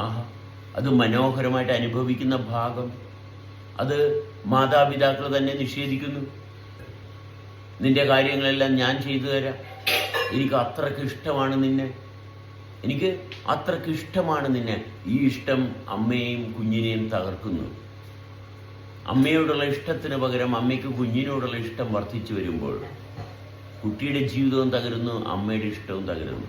ആഹാ, അത് മനോഹരമായിട്ട് അനുഭവിക്കുന്ന ഭാഗം അത് മാതാപിതാക്കൾ തന്നെ നിഷേധിക്കുന്നു. നിന്റെ കാര്യങ്ങളെല്ലാം ഞാൻ ചെയ്തു തരാം, എനിക്ക് അത്രയ്ക്ക് ഇഷ്ടമാണ് നിന്നെ, എനിക്ക് അത്രയ്ക്ക് ഇഷ്ടമാണ് നിന്നെ. ഈ ഇഷ്ടം അമ്മയെയും കുഞ്ഞിനെയും തകർക്കുന്നു. അമ്മയോടുള്ള ഇഷ്ടത്തിന് പകരം അമ്മയ്ക്ക് കുഞ്ഞിനോടുള്ള ഇഷ്ടം വർദ്ധിച്ചു വരുമ്പോൾ കുട്ടിയുടെ ജീവിതവും തകരുന്നു, അമ്മയുടെ ഇഷ്ടവും തകരുന്നു.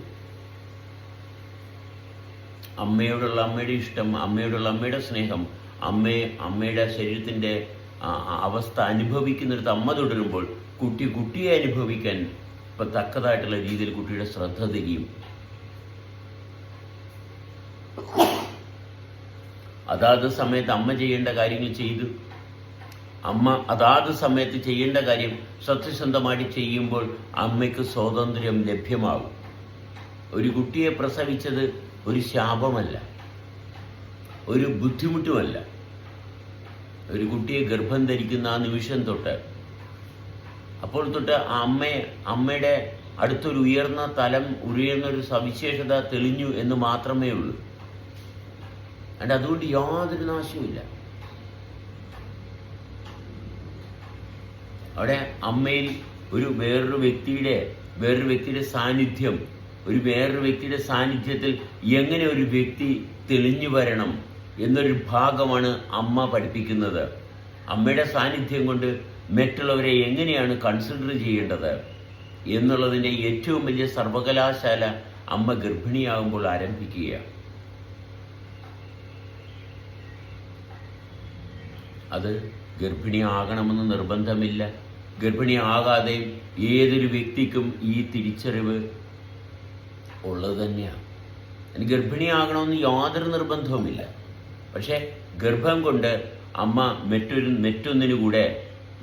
അമ്മയോടുള്ള അമ്മയുടെ ഇഷ്ടം, അമ്മയോടുള്ള അമ്മയുടെ സ്നേഹം, അമ്മയുടെ ശരീരത്തിൻ്റെ അവസ്ഥ അനുഭവിക്കുന്നിടത്ത് അമ്മ തുടരുമ്പോൾ കുട്ടിയെ അനുഭവിക്കാൻ ഇപ്പം തക്കതായിട്ടുള്ള രീതിയിൽ കുട്ടിയുടെ ശ്രദ്ധ തിരിയും. അതാത് സമയത്ത് അമ്മ ചെയ്യേണ്ട കാര്യങ്ങൾ ചെയ്തു, അമ്മ അതാത് സമയത്ത് ചെയ്യേണ്ട കാര്യം സത്യസന്ധമായിട്ട് ചെയ്യുമ്പോൾ അമ്മയ്ക്ക് സ്വാതന്ത്ര്യം ലഭ്യമാകും. ഒരു കുട്ടിയെ പ്രസവിച്ചത് ഒരു ശാപമല്ല, ഒരു ബുദ്ധിമുട്ടുമല്ല. ഒരു കുട്ടിയെ ഗർഭം ധരിക്കുന്ന ആ നിമിഷം തൊട്ട്, അപ്പോൾ തൊട്ട് അമ്മയുടെ അടുത്തൊരു ഉയർന്നൊരു സവിശേഷത തെളിഞ്ഞു എന്ന് മാത്രമേ ഉള്ളൂ. അതുകൊണ്ട് യാതൊരു നാശവുമില്ല. അവിടെ അമ്മയിൽ വേറൊരു വ്യക്തിയുടെ സാന്നിധ്യം, വേറൊരു വ്യക്തിയുടെ സാന്നിധ്യത്തിൽ എങ്ങനെ ഒരു വ്യക്തി തെളിഞ്ഞു വരണം എന്നൊരു ഭാഗമാണ് അമ്മ പഠിപ്പിക്കുന്നത്. അമ്മയുടെ സാന്നിധ്യം കൊണ്ട് മറ്റുള്ളവരെ എങ്ങനെയാണ് കൺസിഡർ ചെയ്യേണ്ടത് എന്നുള്ളതിൻ്റെ ഏറ്റവും വലിയ സർവകലാശാല അമ്മ ഗർഭിണിയാകുമ്പോൾ ആരംഭിക്കുകയാണ്. അത് ഗർഭിണിയാകണമെന്ന് നിർബന്ധമില്ല. ഗർഭിണിയാകാതെയും ഏതൊരു വ്യക്തിക്കും ഈ തിരിച്ചറിവ് ഉള്ളത് തന്നെയാണ്. അതിന് ഗർഭിണിയാകണമെന്ന് യാതൊരു നിർബന്ധവുമില്ല. പക്ഷേ ഗർഭം കൊണ്ട് അമ്മ മറ്റൊന്നിനു കൂടെ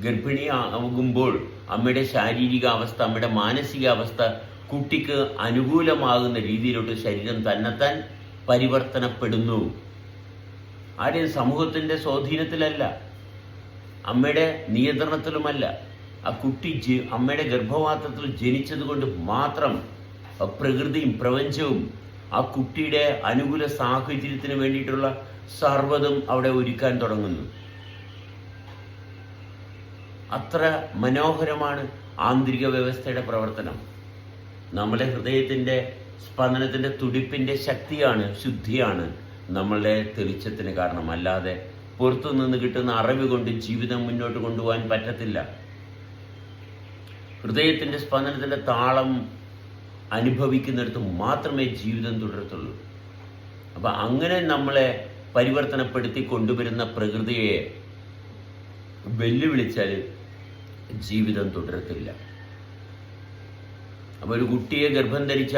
ഗർഭിണിയാകുമ്പോൾ അമ്മയുടെ ശാരീരികാവസ്ഥ, അമ്മയുടെ മാനസികാവസ്ഥ കുട്ടിക്ക് അനുകൂലമാകുന്ന രീതിയിലോട്ട് ശരീരം തന്നെത്താൻ പരിവർത്തനപ്പെടുന്നു. ആരെയും സമൂഹത്തിൻ്റെ സ്വാധീനത്തിലല്ല, അമ്മയുടെ നിയന്ത്രണത്തിലുമല്ല. ആ കുട്ടി അമ്മയുടെ ഗർഭപാത്രത്തിൽ ജനിച്ചത് കൊണ്ട് മാത്രം പ്രകൃതിയും പ്രപഞ്ചവും ആ കുട്ടിയുടെ അനുകൂല സാഹചര്യത്തിന് വേണ്ടിയിട്ടുള്ള സർവ്വതും അവിടെ ഒരുക്കാൻ തുടങ്ങുന്നു. അത്ര മനോഹരമാണ് ആന്തരിക വ്യവസ്ഥയുടെ പ്രവർത്തനം. നമ്മുടെ ഹൃദയത്തിൻ്റെ സ്പന്ദനത്തിൻ്റെ തുടിപ്പിൻ്റെ ശക്തിയാണ്, ശുദ്ധിയാണ് നമ്മളുടെ തെളിച്ചത്തിന് കാരണം. അല്ലാതെ പുറത്തു നിന്ന് കിട്ടുന്ന അറിവ് കൊണ്ട് ജീവിതം മുന്നോട്ട് കൊണ്ടുപോകാൻ പറ്റത്തില്ല. ഹൃദയത്തിൻ്റെ സ്പന്ദനത്തിൻ്റെ താളം അനുഭവിക്കുന്നിടത്ത് മാത്രമേ ജീവിതം തുടരത്തുള്ളൂ. അപ്പം അങ്ങനെ നമ്മളെ പരിവർത്തനപ്പെടുത്തി കൊണ്ടുവരുന്ന പ്രകൃതിയെ വെല്ലുവിളിച്ചാൽ ജീവിതം തുടരത്തില്ല. അപ്പോൾ ഒരു കുട്ടിയെ ഗർഭം ധരിച്ച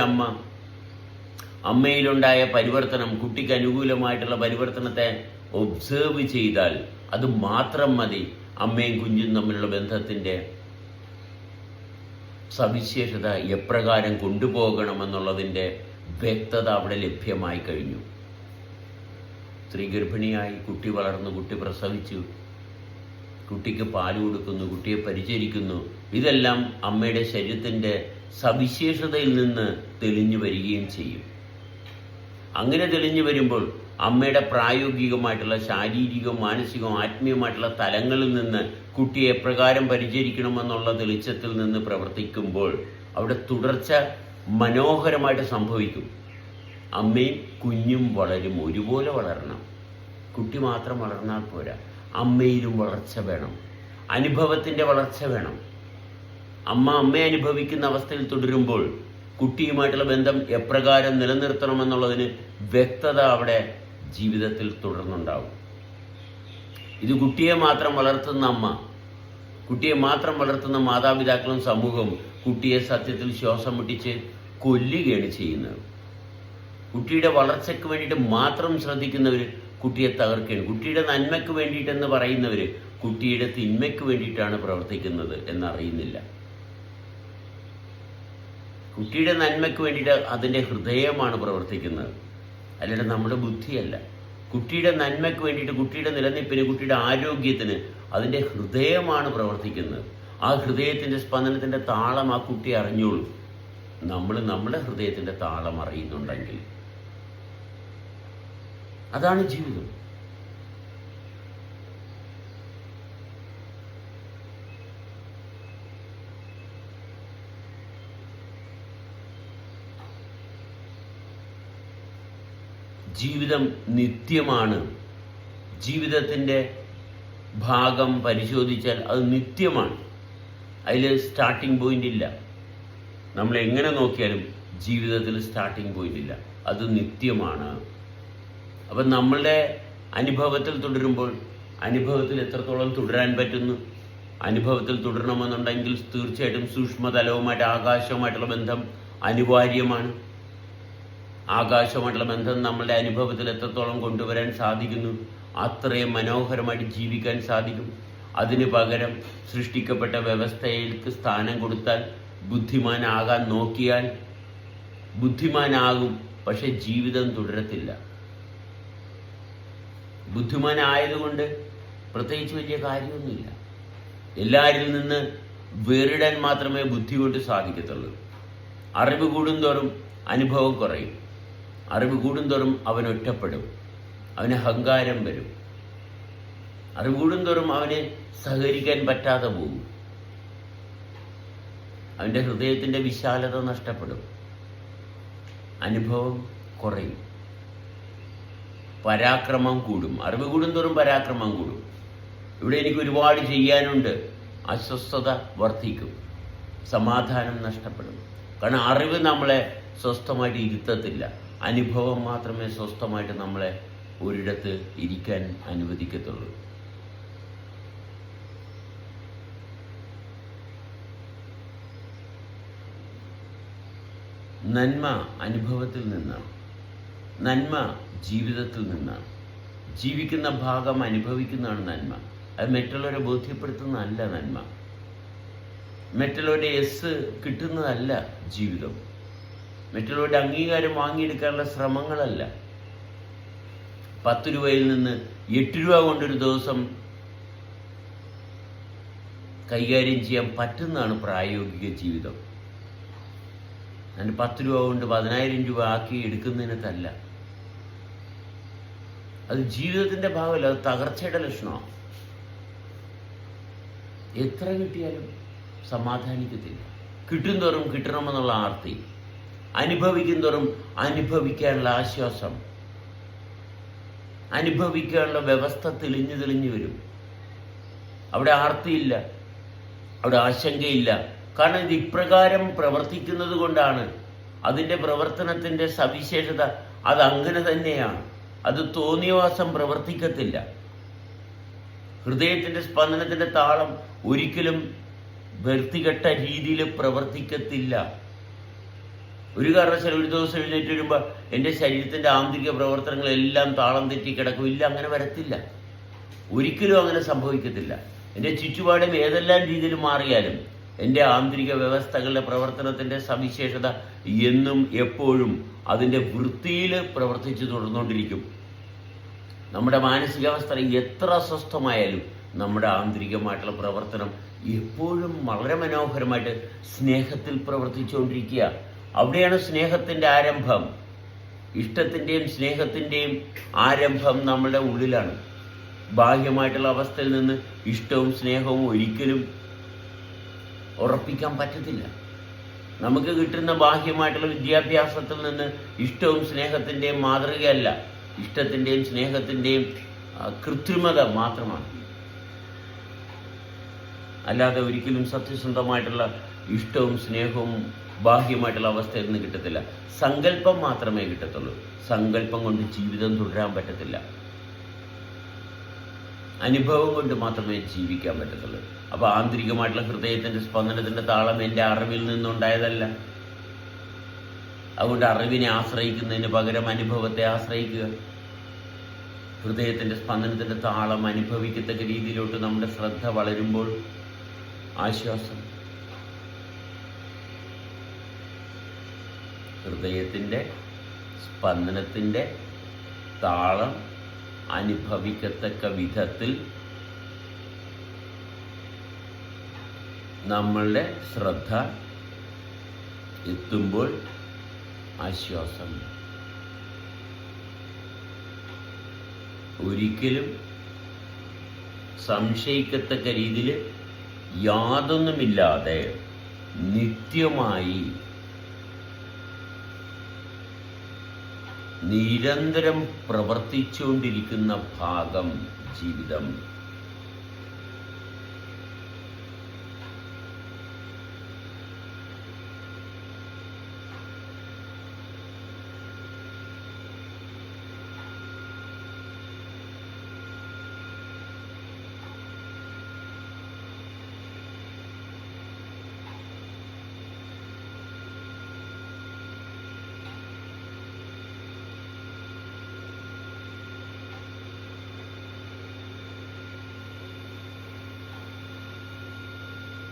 അമ്മയിലുണ്ടായ പരിവർത്തനം, കുട്ടിക്ക് അനുകൂലമായിട്ടുള്ള പരിവർത്തനത്തെ ഒബ്സേർവ് ചെയ്താൽ അത് മാത്രം മതി അമ്മയും കുഞ്ഞും തമ്മിലുള്ള ബന്ധത്തിൻ്റെ സവിശേഷത എപ്രകാരം കൊണ്ടുപോകണമെന്നുള്ളതിൻ്റെ വ്യക്തത അവിടെ ലഭ്യമായി കഴിഞ്ഞു. സ്ത്രീ ഗർഭിണിയായി, കുട്ടി വളർന്നു, കുട്ടി പ്രസവിച്ചു, കുട്ടിക്ക് പാല് കൊടുക്കുന്നു, കുട്ടിയെ പരിചരിക്കുന്നു. ഇതെല്ലാം അമ്മയുടെ ശരീരത്തിൻ്റെ സവിശേഷതയിൽ നിന്ന് തെളിഞ്ഞു വരികയും ചെയ്യും. അങ്ങനെ തെളിഞ്ഞു വരുമ്പോൾ അമ്മയുടെ പ്രായോഗികമായിട്ടുള്ള ശാരീരികവും മാനസികവും ആത്മീയമായിട്ടുള്ള തലങ്ങളിൽ നിന്ന് കുട്ടിയെ എപ്രകാരം പരിചരിക്കണമെന്നുള്ള തെളിച്ചത്തിൽ നിന്ന് പ്രവർത്തിക്കുമ്പോൾ അവിടെ തുടർച്ച മനോഹരമായിട്ട് സംഭവിക്കും. അമ്മയും കുഞ്ഞും വളരും, ഒരുപോലെ വളരണം. കുട്ടി മാത്രം വളർന്നാൽ പോരാ, അമ്മയിലും വളർച്ച വേണം, അനുഭവത്തിൻ്റെ വളർച്ച വേണം. അമ്മയെ അനുഭവിക്കുന്ന അവസ്ഥയിൽ തുടരുമ്പോൾ കുട്ടിയുമായിട്ടുള്ള ബന്ധം എപ്രകാരം നിലനിർത്തണമെന്നുള്ളതിന് വ്യക്തത അവിടെ ജീവിതത്തിൽ തുടർന്നുണ്ടാവും. ഇത് കുട്ടിയെ മാത്രം വളർത്തുന്ന അമ്മ, കുട്ടിയെ മാത്രം വളർത്തുന്ന മാതാപിതാക്കളും സമൂഹവും കുട്ടിയെ സത്യത്തിൽ ശ്വാസം മുട്ടിച്ച് കൊല്ലുകയാണ് ചെയ്യുന്നത്. കുട്ടിയുടെ വളർച്ചയ്ക്ക് വേണ്ടിയിട്ട് മാത്രം ശ്രദ്ധിക്കുന്നവർ കുട്ടിയെ തകർക്കുകയാണ്. കുട്ടിയുടെ നന്മയ്ക്ക് വേണ്ടിയിട്ടെന്ന് പറയുന്നവർ കുട്ടിയുടെ തിന്മയ്ക്ക് വേണ്ടിയിട്ടാണ് പ്രവർത്തിക്കുന്നത് എന്നറിയുന്നില്ല. കുട്ടിയുടെ നന്മയ്ക്ക് വേണ്ടിയിട്ട് അതിൻ്റെ ഹൃദയമാണ് പ്രവർത്തിക്കുന്നത്, അല്ലാതെ നമ്മുടെ ബുദ്ധിയല്ല. കുട്ടിയുടെ നന്മയ്ക്ക് വേണ്ടിയിട്ട്, കുട്ടിയുടെ നിലനിൽപ്പിന്, കുട്ടിയുടെ ആരോഗ്യത്തിന് അതിൻ്റെ ഹൃദയമാണ് പ്രവർത്തിക്കുന്നത്. ആ ഹൃദയത്തിൻ്റെ സ്പന്ദനത്തിൻ്റെ താളം ആ കുട്ടി അറിഞ്ഞോളൂ. നമ്മുടെ ഹൃദയത്തിൻ്റെ താളം അറിയുന്നുണ്ടെങ്കിൽ അതാണ് ജീവിതം. ജീവിതം നിത്യമാണ്. ജീവിതത്തിൻ്റെ ഭാഗം പരിശോധിച്ചാൽ അത് നിത്യമാണ്. അതിൽ സ്റ്റാർട്ടിംഗ് പോയിന്റ് ഇല്ല. നമ്മൾ എങ്ങനെ നോക്കിയാലും ജീവിതത്തിൽ സ്റ്റാർട്ടിംഗ് പോയിന്റ് ഇല്ല. അത് നിത്യമാണ്. അപ്പം നമ്മളുടെ അനുഭവത്തിൽ തുടരുമ്പോൾ അനുഭവത്തിൽ എത്രത്തോളം തുടരാൻ പറ്റുന്നു? അനുഭവത്തിൽ തുടരണമെന്നുണ്ടെങ്കിൽ തീർച്ചയായിട്ടും സൂക്ഷ്മതലവുമായിട്ട് ആകാശവുമായിട്ടുള്ള ബന്ധം അനിവാര്യമാണ്. ആകാശവുമായിട്ടുള്ള ബന്ധം നമ്മളുടെ അനുഭവത്തിൽ എത്രത്തോളം കൊണ്ടുവരാൻ സാധിക്കുന്നു അത്രയും മനോഹരമായിട്ട് ജീവിക്കാൻ സാധിക്കും. അതിന് പകരം സൃഷ്ടിക്കപ്പെട്ട വ്യവസ്ഥയിലേക്ക് സ്ഥാനം കൊടുത്താൽ, ബുദ്ധിമാനാകാൻ നോക്കിയാൽ ബുദ്ധിമാനാകും, പക്ഷെ ജീവിതം തുടരത്തില്ല. ബുദ്ധിമാനായതുകൊണ്ട് പ്രത്യേകിച്ച് വലിയ കാര്യമൊന്നുമില്ല. എല്ലാവരിൽ നിന്ന് വേറിടാൻ മാത്രമേ ബുദ്ധി കൊണ്ട് സാധിക്കത്തുള്ളൂ. അറിവ് കൂടുന്തോറും അനുഭവം കുറയും. അറിവ് കൂടുന്തോറും അവൻ ഒറ്റപ്പെടും, അവന് അഹങ്കാരം വരും. അറിവ് കൂടുന്തോറും അവന് സഹകരിക്കാൻ പറ്റാതെ പോകും. അവൻ്റെ ഹൃദയത്തിൻ്റെ വിശാലത നഷ്ടപ്പെടും, അനുഭവം കുറയും, പരാക്രമം കൂടും. അറിവ് കൂടുന്തോറും പരാക്രമം കൂടും. ഇവിടെ എനിക്ക് ഒരുപാട് ചെയ്യാനുണ്ട്, അസ്വസ്ഥത വർദ്ധിക്കും, സമാധാനം നഷ്ടപ്പെടും. കാരണം അറിവ് നമ്മളെ സ്വസ്ഥമായിട്ട് ഇരുത്തത്തില്ല. അനുഭവം മാത്രമേ സ്വസ്ഥമായിട്ട് നമ്മളെ ഒരിടത്ത് ഇരിക്കാൻ അനുവദിക്കത്തുള്ളൂ. നന്മ അനുഭവത്തിൽ നിന്നാണ്. നന്മ ജീവിതത്തിൽ നിന്നാണ്. ജീവിക്കുന്ന ഭാഗം അനുഭവിക്കുന്നതാണ് നന്മ. അത് മറ്റുള്ളവരെ ബോധ്യപ്പെടുത്തുന്നതല്ല നന്മ. മറ്റുള്ളവരുടെ കിട്ടുന്നതല്ല ജീവിതം. മറ്റുള്ളവരുടെ അംഗീകാരം വാങ്ങിയെടുക്കാനുള്ള ശ്രമങ്ങളല്ല. 10 രൂപയിൽ നിന്ന് 8 രൂപ കൊണ്ടൊരു ദിവസം കൈകാര്യം ചെയ്യാൻ പറ്റുന്നതാണ് പ്രായോഗിക ജീവിതം. ഞാൻ 10 രൂപ കൊണ്ട് 10,000 രൂപ ആക്കി എടുക്കുന്നതിനകത്തല്ല. അത് ജീവിതത്തിൻ്റെ ഭാഗമല്ല, അത് തകർച്ചയുടെ ലക്ഷണമാണ്. എത്ര കിട്ടിയാലും സമാധാനിക്കത്തില്ല. കിട്ടും തോറും കിട്ടണമെന്നുള്ള ആർത്തി, അനുഭവിക്കും തോറും അനുഭവിക്കാനുള്ള ആശ്വാസം, അനുഭവിക്കാനുള്ള വ്യവസ്ഥ തെളിഞ്ഞു വരും. അവിടെ ആർത്തിയില്ല, അവിടെ ആശങ്കയില്ല. കാരണം ഇത് ഇപ്രകാരം പ്രവർത്തിക്കുന്നത് കൊണ്ടാണ്. അതിൻ്റെ പ്രവർത്തനത്തിൻ്റെ സവിശേഷത അതങ്ങനെ തന്നെയാണ്. അത് തോന്നിയവാസം പ്രവർത്തിക്കത്തില്ല. ഹൃദയത്തിൻ്റെ സ്പന്ദനത്തിൻ്റെ താളം ഒരിക്കലും വൃത്തികെട്ട രീതിയിൽ പ്രവർത്തിക്കത്തില്ല. ഒരു കാരണവശാലും ഒരു ദിവസം എഴുന്നേറ്റ് വരുമ്പോൾ എൻ്റെ ശരീരത്തിൻ്റെ ആന്തരിക പ്രവർത്തനങ്ങളെല്ലാം താളം തെറ്റി കിടക്കും. ഇല്ല, അങ്ങനെ വരത്തില്ല. ഒരിക്കലും അങ്ങനെ സംഭവിക്കത്തില്ല. എൻ്റെ ചുറ്റുപാടും ഏതെല്ലാം രീതിയിൽ മാറിയാലും എൻ്റെ ആന്തരിക വ്യവസ്ഥകളുടെ പ്രവർത്തനത്തിൻ്റെ സവിശേഷത എന്നും എപ്പോഴും അതിൻ്റെ വൃത്തിയിൽ പ്രവർത്തിച്ചു തുടർന്നുകൊണ്ടിരിക്കും. നമ്മുടെ മാനസികാവസ്ഥ എത്ര അസ്വസ്ഥമായാലും നമ്മുടെ ആന്തരികമായിട്ടുള്ള പ്രവർത്തനം എപ്പോഴും വളരെ മനോഹരമായിട്ട് സ്നേഹത്തിൽ പ്രവർത്തിച്ചുകൊണ്ടിരിക്കുക. അവിടെയാണ് സ്നേഹത്തിൻ്റെ ആരംഭം. ഇഷ്ടത്തിൻ്റെയും സ്നേഹത്തിൻ്റെയും ആരംഭം നമ്മുടെ ഉള്ളിലാണ്. ബാഹ്യമായിട്ടുള്ള അവസ്ഥയിൽ നിന്ന് ഇഷ്ടവും സ്നേഹവും ഒരിക്കലും ഉറപ്പിക്കാൻ പറ്റത്തില്ല. നമുക്ക് കിട്ടുന്ന ബാഹ്യമായിട്ടുള്ള വിദ്യാഭ്യാസത്തിൽ നിന്ന് ഇഷ്ടവും സ്നേഹത്തിൻ്റെയും മാതൃകയല്ല, ഇഷ്ടത്തിൻ്റെയും സ്നേഹത്തിൻ്റെയും കൃത്രിമത മാത്രമാണ്. അല്ലാതെ ഒരിക്കലും സത്യസന്ധമായിട്ടുള്ള ഇഷ്ടവും സ്നേഹവും ബാഹ്യമായിട്ടുള്ള അവസ്ഥയിൽ നിന്ന് കിട്ടത്തില്ല. സങ്കല്പം മാത്രമേ കിട്ടത്തുള്ളൂ. സങ്കല്പം കൊണ്ട് ജീവിതം തുടരാൻ പറ്റത്തില്ല. അനുഭവം കൊണ്ട് മാത്രമേ ജീവിക്കാൻ പറ്റത്തുള്ളൂ. അപ്പോൾ ആന്തരികമായിട്ടുള്ള ഹൃദയത്തിൻ്റെ സ്പന്ദനത്തിൻ്റെ താളം എൻ്റെ അറിവിൽ നിന്നുണ്ടായതല്ല. അതുകൊണ്ട് അറിവിനെ ആശ്രയിക്കുന്നതിന് പകരം അനുഭവത്തെ ആശ്രയിക്കുക. ഹൃദയത്തിൻ്റെ സ്പന്ദനത്തിൻ്റെ താളം അനുഭവിക്കത്തക്ക രീതിയിലോട്ട് നമ്മുടെ ശ്രദ്ധ വളരുമ്പോൾ ആശ്വാസം. ഹൃദയത്തിൻ്റെ സ്പന്ദനത്തിൻ്റെ താളം അനുഭവിക്കത്തക്ക വിധത്തിൽ നമ്മളുടെ ശ്രദ്ധ എത്തുമ്പോൾ ആശ്വാസം. ഒരിക്കലും സംശയിക്കത്തക്ക രീതിയിൽ യാതൊന്നുമില്ലാതെ നിത്യമായി നിരന്തരം പ്രവർത്തിച്ചുകൊണ്ടിരിക്കുന്ന ഭാഗം ജീവിതം.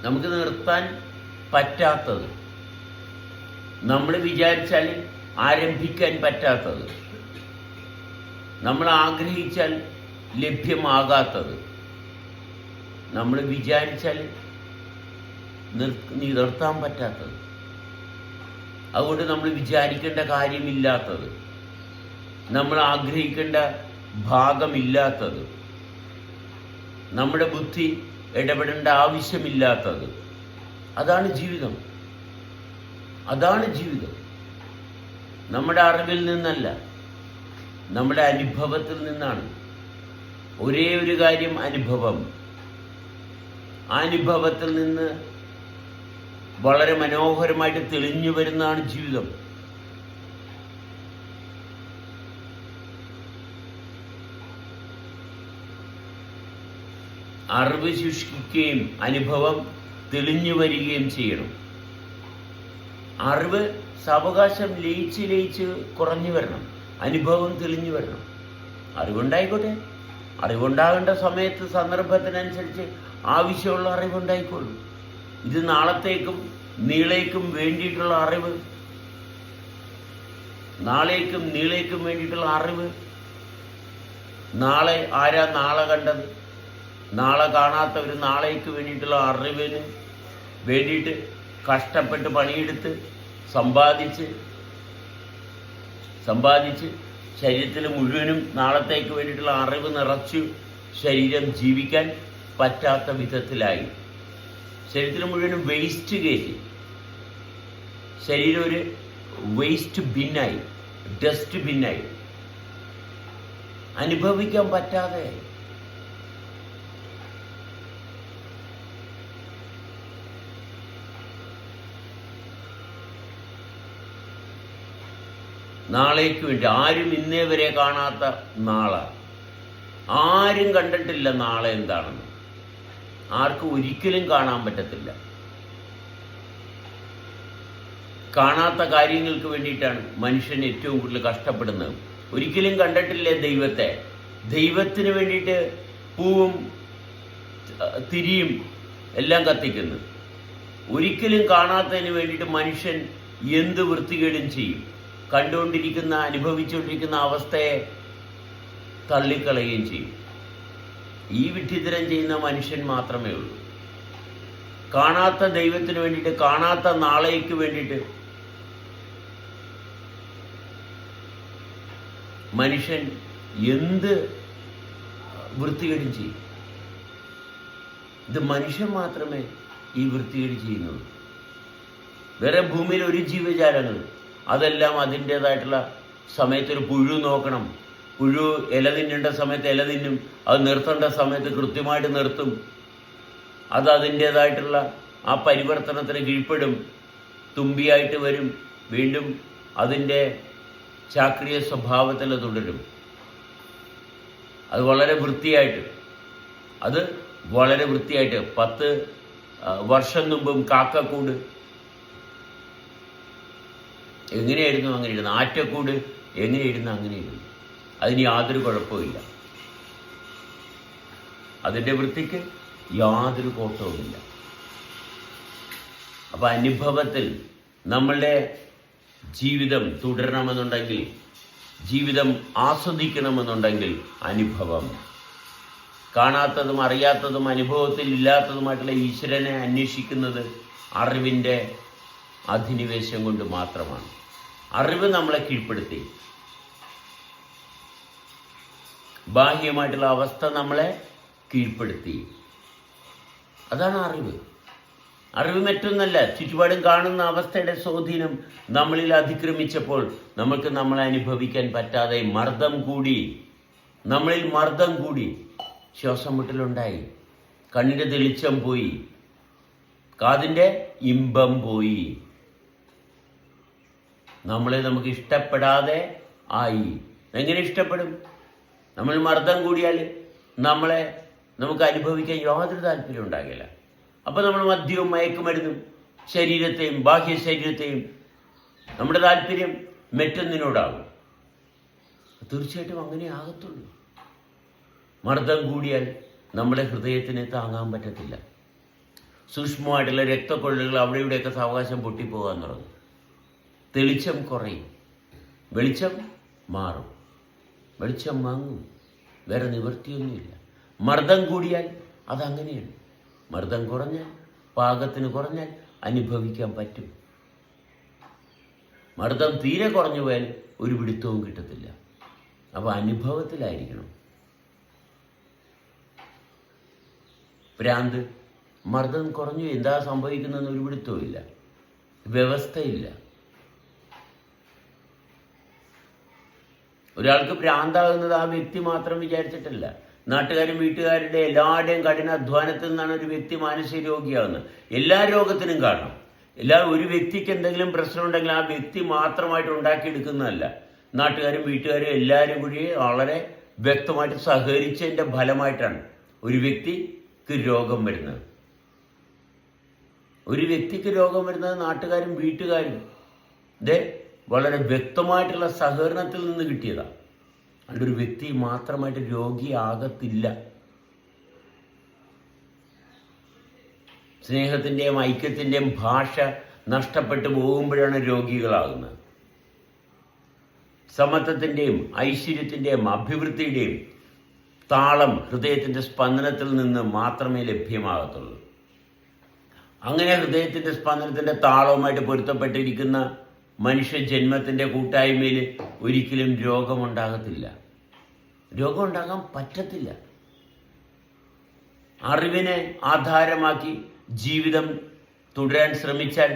നമുക്ക് നിർത്താൻ പറ്റാത്തത്, നമ്മൾ വിചാരിച്ചാൽ ആരംഭിക്കാൻ പറ്റാത്തത്, നമ്മൾ ആഗ്രഹിച്ചാൽ ലഭ്യമാകാത്തത്, നമ്മൾ വിചാരിച്ചാൽ നിർത്താൻ പറ്റാത്തത്, അതുകൊണ്ട് നമ്മൾ വിചാരിക്കേണ്ട കാര്യമില്ലാത്തത്, നമ്മൾ ആഗ്രഹിക്കേണ്ട ഭാഗമില്ലാത്തത്, നമ്മുടെ ബുദ്ധി ഇടപെടേണ്ട ആവശ്യമില്ലാത്തത്, അതാണ് ജീവിതം. അതാണ് ജീവിതം. നമ്മുടെ അറിവിൽ നിന്നല്ല, നമ്മുടെ അനുഭവത്തിൽ നിന്നാണ്. ഒരേ ഒരു കാര്യം അനുഭവം. ആ അനുഭവത്തിൽ നിന്ന് വളരെ മനോഹരമായിട്ട് തെളിഞ്ഞു വരുന്നതാണ് ജീവിതം. അറിവ് ശുഷ്കിക്കുകയും അനുഭവം തെളിഞ്ഞു വരികയും ചെയ്യണം. അറിവ് സാവകാശം ലയിച്ച് കുറഞ്ഞു വരണം, അനുഭവം തെളിഞ്ഞു വരണം. അറിവുണ്ടായിക്കോട്ടെ, അറിവുണ്ടാകേണ്ട സമയത്ത് സന്ദർഭത്തിനനുസരിച്ച് ആവശ്യമുള്ള അറിവുണ്ടായിക്കോളും. ഇത് നാളത്തേക്കും നീളേക്കും വേണ്ടിയിട്ടുള്ള അറിവ്, നാളേക്കും നീളേക്കും വേണ്ടിയിട്ടുള്ള അറിവ്. നാളെ ആരാ നാളെ കണ്ടത്? നാളെ കാണാത്തവർ നാളേക്ക് വേണ്ടിയിട്ടുള്ള അറിവിന് വേണ്ടിയിട്ട് കഷ്ടപ്പെട്ട് പണിയെടുത്ത് സമ്പാദിച്ച് ശരീരത്തിൽ മുഴുവനും നാളത്തേക്ക് വേണ്ടിയിട്ടുള്ള അറിവ് നിറച്ചു ശരീരം ജീവിക്കാൻ പറ്റാത്ത വിധത്തിലായി. ശരീരത്തിൽ മുഴുവനും വേസ്റ്റ് കയറ്റി, ശരീരം ഒരു വേസ്റ്റ് ബിന്നായി, ഡസ്റ്റ് ബിന്നായി, അനുഭവിക്കാൻ പറ്റാതെ. നാളേക്ക് വേണ്ടി ആരും ഇന്നേ വരെ കാണാത്ത നാളെ, ആരും കണ്ടിട്ടില്ല നാളെ എന്താണെന്ന്, ആർക്കും ഒരിക്കലും കാണാൻ പറ്റത്തില്ല. കാണാത്ത കാര്യങ്ങൾക്ക് വേണ്ടിയിട്ടാണ് മനുഷ്യൻ ഏറ്റവും കൂടുതൽ കഷ്ടപ്പെടുന്നത്. ഒരിക്കലും കണ്ടിട്ടില്ലേ ദൈവത്തെ? ദൈവത്തിന് വേണ്ടിയിട്ട് പൂവും തിരിയും എല്ലാം കത്തിക്കുന്നു. ഒരിക്കലും കാണാത്തതിന് വേണ്ടിയിട്ട് മനുഷ്യൻ എന്ത് വൃത്തികേടും ചെയ്യും. കണ്ടുകൊണ്ടിരിക്കുന്ന അനുഭവിച്ചുകൊണ്ടിരിക്കുന്ന അവസ്ഥയെ തള്ളിക്കളയുകയും ചെയ്യും. ഈ വിഡ്ഢിത്തരം ചെയ്യുന്ന മനുഷ്യൻ മാത്രമേ ഉള്ളൂ. കാണാത്ത ദൈവത്തിന് വേണ്ടിയിട്ട്, കാണാത്ത നാളേക്ക് വേണ്ടിയിട്ട് മനുഷ്യൻ എന്ത് വൃത്തികേടും ചെയ്യും. ഇത് മനുഷ്യൻ മാത്രമേ ഈ വൃത്തികേട് ചെയ്യുന്നുള്ളൂ. വേറെ ഭൂമിയിൽ ഒരു ജീവജാലങ്ങൾ അതെല്ലാം അതിൻ്റേതായിട്ടുള്ള സമയത്തൊരു പുഴു നോക്കണം. പുഴു ഇല തിന്നേണ്ട സമയത്ത് ഇല തിന്നും, അത് നിർത്തേണ്ട സമയത്ത് കൃത്യമായിട്ട് നിർത്തും. അത് അതിൻ്റേതായിട്ടുള്ള ആ പരിവർത്തനത്തിന് കീഴ്പ്പെടും, തുമ്പിയായിട്ട് വരും, വീണ്ടും അതിൻ്റെ ചാക്രിയ സ്വഭാവത്തിൽ തുടരും. അത് വളരെ വൃത്തിയായിട്ട് 10 വർഷം മുമ്പും കാക്കക്കൂട് എങ്ങനെയായിരുന്നു അങ്ങനെ ഇരുന്നു, ആറ്റക്കൂട് എങ്ങനെയായിരുന്നു അങ്ങനെ ഇരുന്നു. അതിന് യാതൊരു കുഴപ്പമില്ല, അതിൻ്റെ വൃത്തിക്ക് യാതൊരു കോട്ടവുമില്ല. അപ്പം അനുഭവത്തിൽ നമ്മളുടെ ജീവിതം തുടരണമെന്നുണ്ടെങ്കിൽ, ജീവിതം ആസ്വദിക്കണമെന്നുണ്ടെങ്കിൽ അനുഭവം, കാണാത്തതും അറിയാത്തതും അനുഭവത്തിൽ ഇല്ലാത്തതുമായിട്ടുള്ള ഈശ്വരനെ അന്വേഷിക്കുന്നത് അറിവിൻ്റെ അധിനിവേശം കൊണ്ട് മാത്രമാണ്. അറിവ് നമ്മളെ കീഴ്പ്പെടുത്തി ബാഹ്യമായിട്ടുള്ള അവസ്ഥ നമ്മളെ കീഴ്പ്പെടുത്തി. അതാണ് അറിവ്. അറിവ് മറ്റൊന്നല്ല, ചുറ്റുപാടും കാണുന്ന അവസ്ഥയുടെ സ്വാധീനം നമ്മളിൽ അതിക്രമിച്ചപ്പോൾ നമ്മൾക്ക് നമ്മളെ അനുഭവിക്കാൻ പറ്റാതെ നമ്മളിൽ മർദ്ദം കൂടി, ശ്വാസം മുട്ടലുണ്ടായി, കണ്ണിൻ്റെ തെളിച്ചം പോയി, കാതിൻ്റെ ഇമ്പം പോയി, നമ്മളെ നമുക്ക് ഇഷ്ടപ്പെടാതെ ആയി. എങ്ങനെ ഇഷ്ടപ്പെടും? നമ്മൾ മർദ്ദം കൂടിയാൽ നമുക്ക് അനുഭവിക്കാൻ യാതൊരു താല്പര്യം ഉണ്ടാകില്ല. അപ്പോൾ നമ്മൾ മദ്യവും മയക്കുമരുന്നും ശരീരത്തെയും ബാഹ്യ ശരീരത്തെയും നമ്മുടെ താല്പര്യം മറ്റൊന്നിനോടാകും. തീർച്ചയായിട്ടും അങ്ങനെ ആകത്തുള്ളൂ. മർദ്ദം കൂടിയാൽ നമ്മുടെ ഹൃദയത്തിന് താങ്ങാൻ പറ്റത്തില്ല. സൂക്ഷ്മമായിട്ടുള്ള രക്തക്കൊഴലുകൾ അവിടെ ഇവിടെയൊക്കെ സാവകാശം പൊട്ടിപ്പോകാൻ തുടങ്ങും. തെളിച്ചം കുറയും, വെളിച്ചം മാറും, വെളിച്ചം വാങ്ങും. വേറെ നിവൃത്തിയൊന്നുമില്ല. മർദ്ദം കൂടിയാൽ അതങ്ങനെയാണ്. മർദ്ദം കുറഞ്ഞാൽ, പാകത്തിന് കുറഞ്ഞാൽ അനുഭവിക്കാൻ പറ്റും. മർദ്ദം തീരെ കുറഞ്ഞു പോയാൽ ഒരു പിടുത്തവും കിട്ടത്തില്ല. അപ്പോൾ അനുഭവത്തിലായിരിക്കണം. ഭ്രാന്ത്, മർദ്ദം കുറഞ്ഞു, എന്താ സംഭവിക്കുന്നതെന്ന് ഒരു പിടുത്തവും ഇല്ല, വ്യവസ്ഥയില്ല. ഒരാൾക്ക് ഭ്രാന്താകുന്നത് ആ വ്യക്തി മാത്രം വിചാരിച്ചിട്ടല്ല. നാട്ടുകാരും വീട്ടുകാരുടെ എല്ലാവരുടെയും കഠിനാധ്വാനത്തിൽ നിന്നാണ് ഒരു വ്യക്തി മാനസിക രോഗിയാകുന്നത്. എല്ലാ രോഗത്തിനും കാരണം ഒരു വ്യക്തിക്ക് എന്തെങ്കിലും പ്രശ്നം ഉണ്ടെങ്കിൽ ആ വ്യക്തി മാത്രമായിട്ട് ഉണ്ടാക്കിയെടുക്കുന്നതല്ല. നാട്ടുകാരും വീട്ടുകാരും എല്ലാവരും കൂടി വളരെ വ്യക്തമായിട്ട് സഹകരിച്ചതിൻ്റെ ഫലമായിട്ടാണ് ഒരു വ്യക്തിക്ക് രോഗം വരുന്നത്. ഒരു വ്യക്തിക്ക് രോഗം വരുന്നത് നാട്ടുകാരും വീട്ടുകാരും വളരെ വ്യക്തമായിട്ടുള്ള സഹകരണത്തിൽ നിന്ന് കിട്ടിയതാണ്. അതുകൊണ്ട് ഒരു വ്യക്തി മാത്രമായിട്ട് രോഗിയാകത്തില്ല. സ്നേഹത്തിൻ്റെയും ഐക്യത്തിൻ്റെയും ഭാഷ നഷ്ടപ്പെട്ടു പോകുമ്പോഴാണ് രോഗികളാകുന്നത്. സമത്വത്തിൻ്റെയും ഐശ്വര്യത്തിൻ്റെയും അഭിവൃദ്ധിയുടെയും താളം ഹൃദയത്തിൻ്റെ സ്പന്ദനത്തിൽ നിന്ന് മാത്രമേ ലഭ്യമാകത്തുള്ളൂ. അങ്ങനെ ഹൃദയത്തിൻ്റെ സ്പന്ദനത്തിൻ്റെ താളവുമായിട്ട് പൊരുത്തപ്പെട്ടിരിക്കുന്ന മനുഷ്യജന്മത്തിൻ്റെ കൂട്ടായ്മയിൽ ഒരിക്കലും രോഗമുണ്ടാകത്തില്ല. രോഗമുണ്ടാകാൻ പറ്റത്തില്ല. അറിവിനെ ആധാരമാക്കി ജീവിതം തുടരാൻ ശ്രമിച്ചാൽ